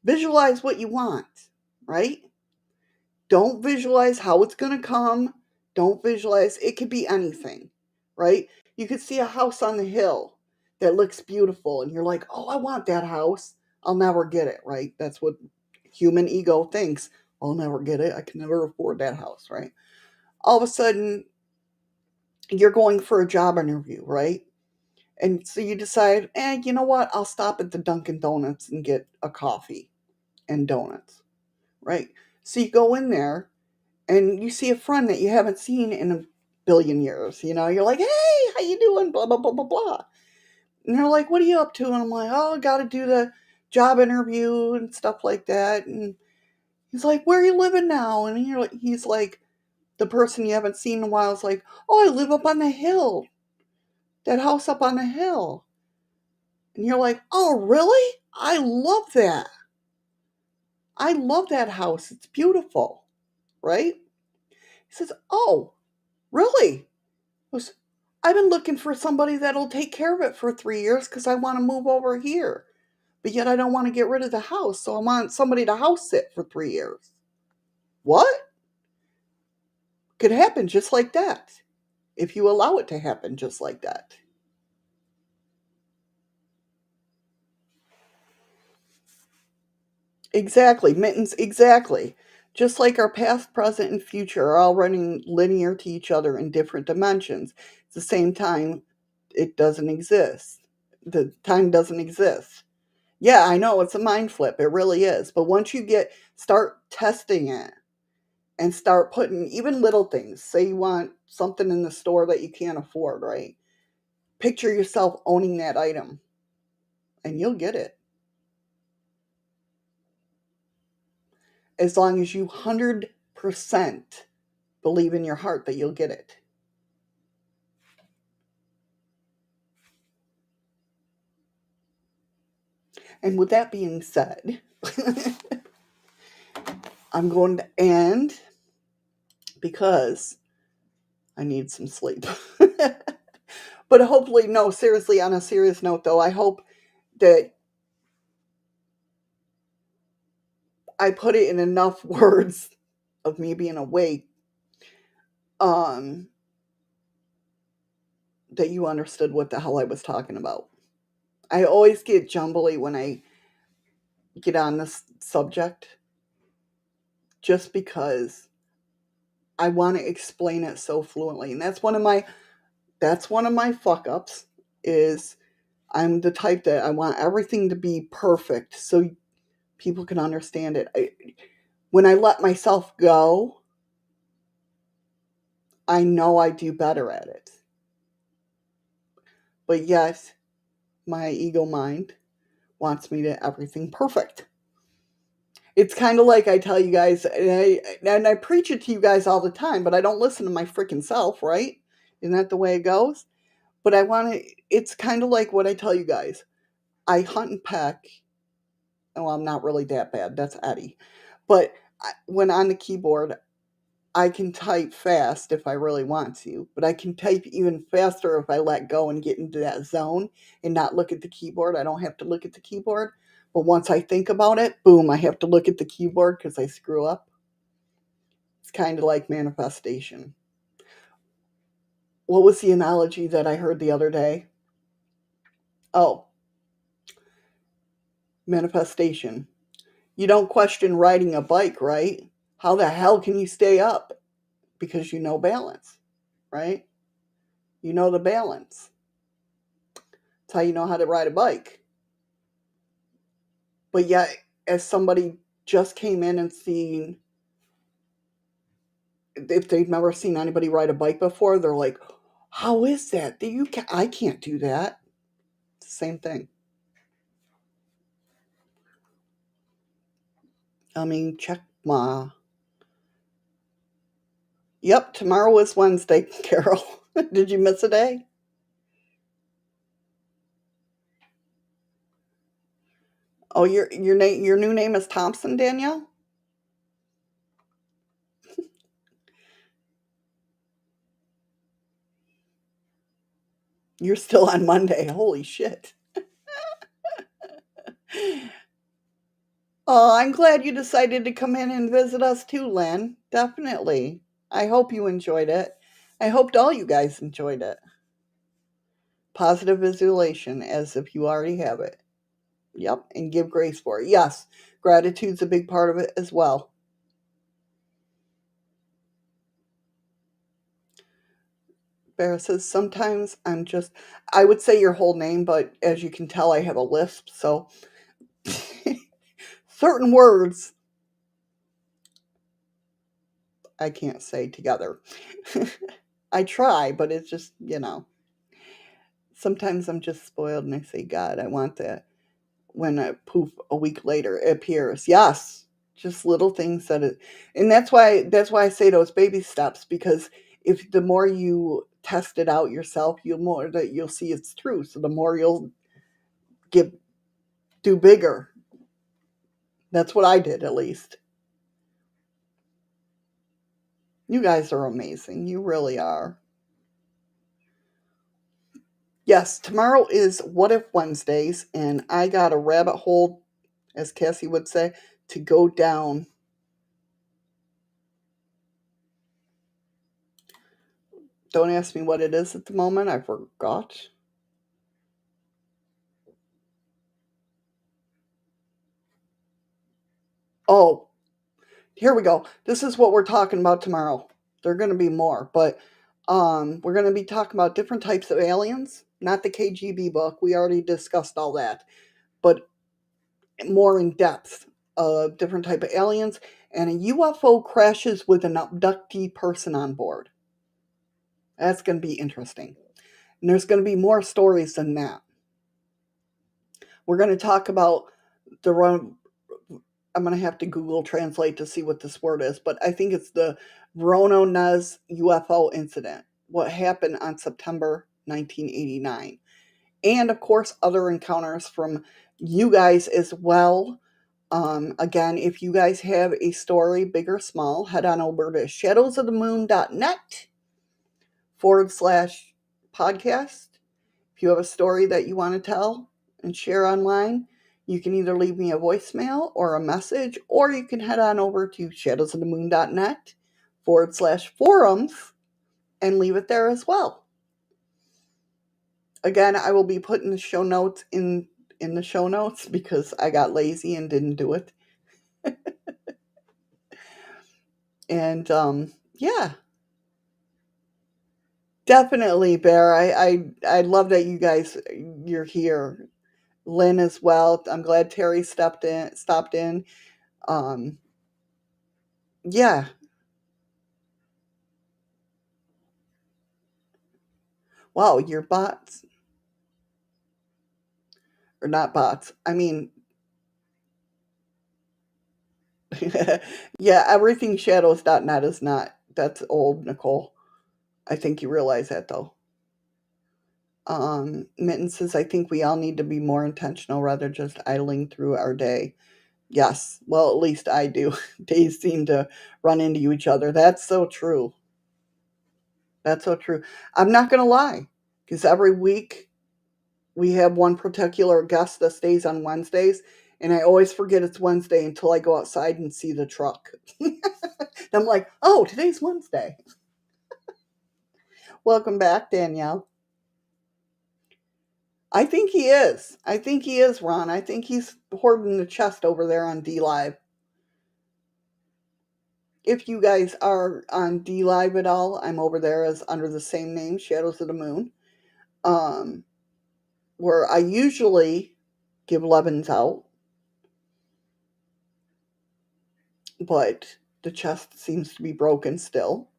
Visualize what you want, right? Don't visualize how it's going to come. Don't visualize, it could be anything, right? You could see a house on the hill that looks beautiful, and you're like, oh, I want that house. I'll never get it, right? That's what human ego thinks. I'll never get it. I can never afford that house, right? All of a sudden, you're going for a job interview, right? And so you decide, you know what? I'll stop at the Dunkin' Donuts and get a coffee and donuts, right? So you go in there and you see a friend that you haven't seen in a billion years. You're like, hey, how you doing? Blah, blah, blah, blah, blah. And they're like, what are you up to? And I'm like, oh, I got to do the job interview and stuff like that. And he's like, where are you living now? And he's like, the person you haven't seen in a while is like, oh, I live up on the hill. That house up on the hill. And you're like, oh, really? I love that. I love that house. It's beautiful. Right? He says, oh, really? Was, I've been looking for somebody that'll take care of it for 3 years because I want to move over here. But yet I don't want to get rid of the house, so I want somebody to house sit for 3 years. What? Could happen just like that if you allow it to happen just like that. Exactly, mittens, exactly. Just like our past, present, and future are all running linear to each other in different dimensions. At the same time, it doesn't exist. The time doesn't exist. Yeah, I know it's a mind flip. It really is. But once you start testing it and start putting even little things, say you want something in the store that you can't afford, right? Picture yourself owning that item and you'll get it. As long as you 100% believe in your heart that you'll get it. And with that being said, I'm going to end because I need some sleep. But hopefully, no, seriously, on a serious note, though, I hope that I put it in enough words of me being awake um, that you understood what the hell I was talking about. I always get jumbly when I get on this subject just because I want to explain it so fluently. And that's one of my fuck ups is I'm the type that I want everything to be perfect so people can understand it. When I let myself go, I know I do better at it. But yet, my ego mind wants me to everything perfect. It's kind of like I tell you guys, and I preach it to you guys all the time, but I don't listen to my freaking self, right? Isn't that the way it goes? But it's kind of like what I tell you guys. I hunt and peck. Well, I'm not really that bad. That's Eddie. But when on the keyboard, I can type fast if I really want to, but I can type even faster if I let go and get into that zone and not look at the keyboard. I don't have to look at the keyboard. But once I think about it, boom, I have to look at the keyboard because I screw up. It's kind of like manifestation. What was the analogy that I heard the other day? Oh, manifestation. You don't question riding a bike, right? How the hell can you stay up? Because you know balance, right? You know the balance. That's how you know how to ride a bike. But yet, as somebody just came in and seen, if they've never seen anybody ride a bike before, they're like, "How is that? I can't do that." Same thing. I mean, check my. Yep, tomorrow is Wednesday, Carol. Did you miss a day? Oh, your new name is Thompson, Danielle? You're still on Monday. Holy shit. Oh, I'm glad you decided to come in and visit us too, Len. Definitely. I hope you enjoyed it. I hoped all you guys enjoyed it. Positive visualization as if you already have it. Yep, and give grace for it. Yes, gratitude's a big part of it as well. Bear says, sometimes I would say your whole name, but as you can tell, I have a lisp, so certain words I can't say together. I try, but it's just, sometimes I'm just spoiled and I say, God, I want that. When poof, a week later it appears. Yes, just little things and that's why I say those baby steps, because if the more you test it out yourself, you'll see it's true. So the more you'll get do bigger. That's what I did, at least. You guys are amazing. You really are. Yes, tomorrow is What If Wednesdays, and I got a rabbit hole, as Cassie would say, to go down. Don't ask me what it is at the moment. I forgot. Oh, here we go. This is what we're talking about tomorrow. There are going to be more, but we're going to be talking about different types of aliens. Not the KGB book. We already discussed all that. But more in depth of different type of aliens, and a UFO crashes with an abductee person on board. That's going to be interesting. And there's going to be more stories than that. We're going to talk about the I'm going to have to Google translate to see what this word is, but I think it's the Voronezh UFO incident, what happened on September 1989. And of course, other encounters from you guys as well. Again, if you guys have a story, big or small, head on over to shadowsofthemoon.net/podcast. If you have a story that you want to tell and share online, you can either leave me a voicemail or a message, or you can head on over to shadowsofthemoon.net/forums and leave it there as well. Again, I will be putting the show notes in the show notes because I got lazy and didn't do it. And yeah, definitely, Bear. I love that you guys you're here. Lynn as well. I'm glad Terry stopped in. Um, yeah. Wow, your bots or not bots. I mean, yeah, everything shadows.net is not. That's old, Nicole. I think you realize that though. Mitten says, I think we all need to be more intentional rather just idling through our day. Yes, well, at least I do. Days seem to run into each other. That's so true. That's so true. I'm not going to lie, because every week we have one particular guest that stays on Wednesdays, and I always forget it's Wednesday until I go outside and see the truck. I'm like, oh, today's Wednesday. Welcome back, Danielle. I think he is. I think he is, Ron. I think he's hoarding the chest over there on D Live. If you guys are on D Live at all, I'm over there as under the same name, Shadows of the Moon, um, where I usually give levens out, but the chest seems to be broken still.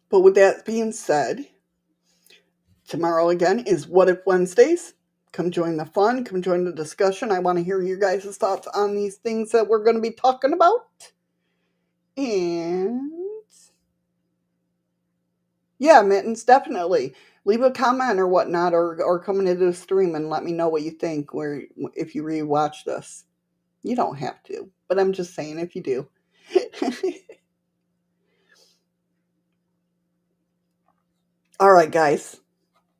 But with that being said, tomorrow again is What If Wednesdays. Come join the fun, come join the discussion. I want to hear your guys' thoughts on these things that we're going to be talking about. And yeah, Mittens, definitely. Leave a comment or whatnot, or come into the stream and let me know what you think where if you rewatch this. You don't have to, but I'm just saying if you do. All right, guys.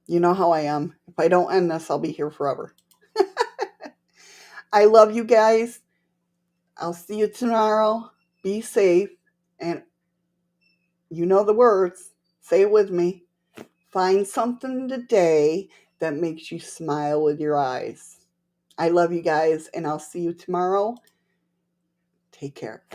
You know how I am. If I don't end this, I'll be here forever. I love you guys. I'll see you tomorrow. Be safe. And you know the words. Say it with me. Find something today that makes you smile with your eyes. I love you guys, and I'll see you tomorrow. Take care.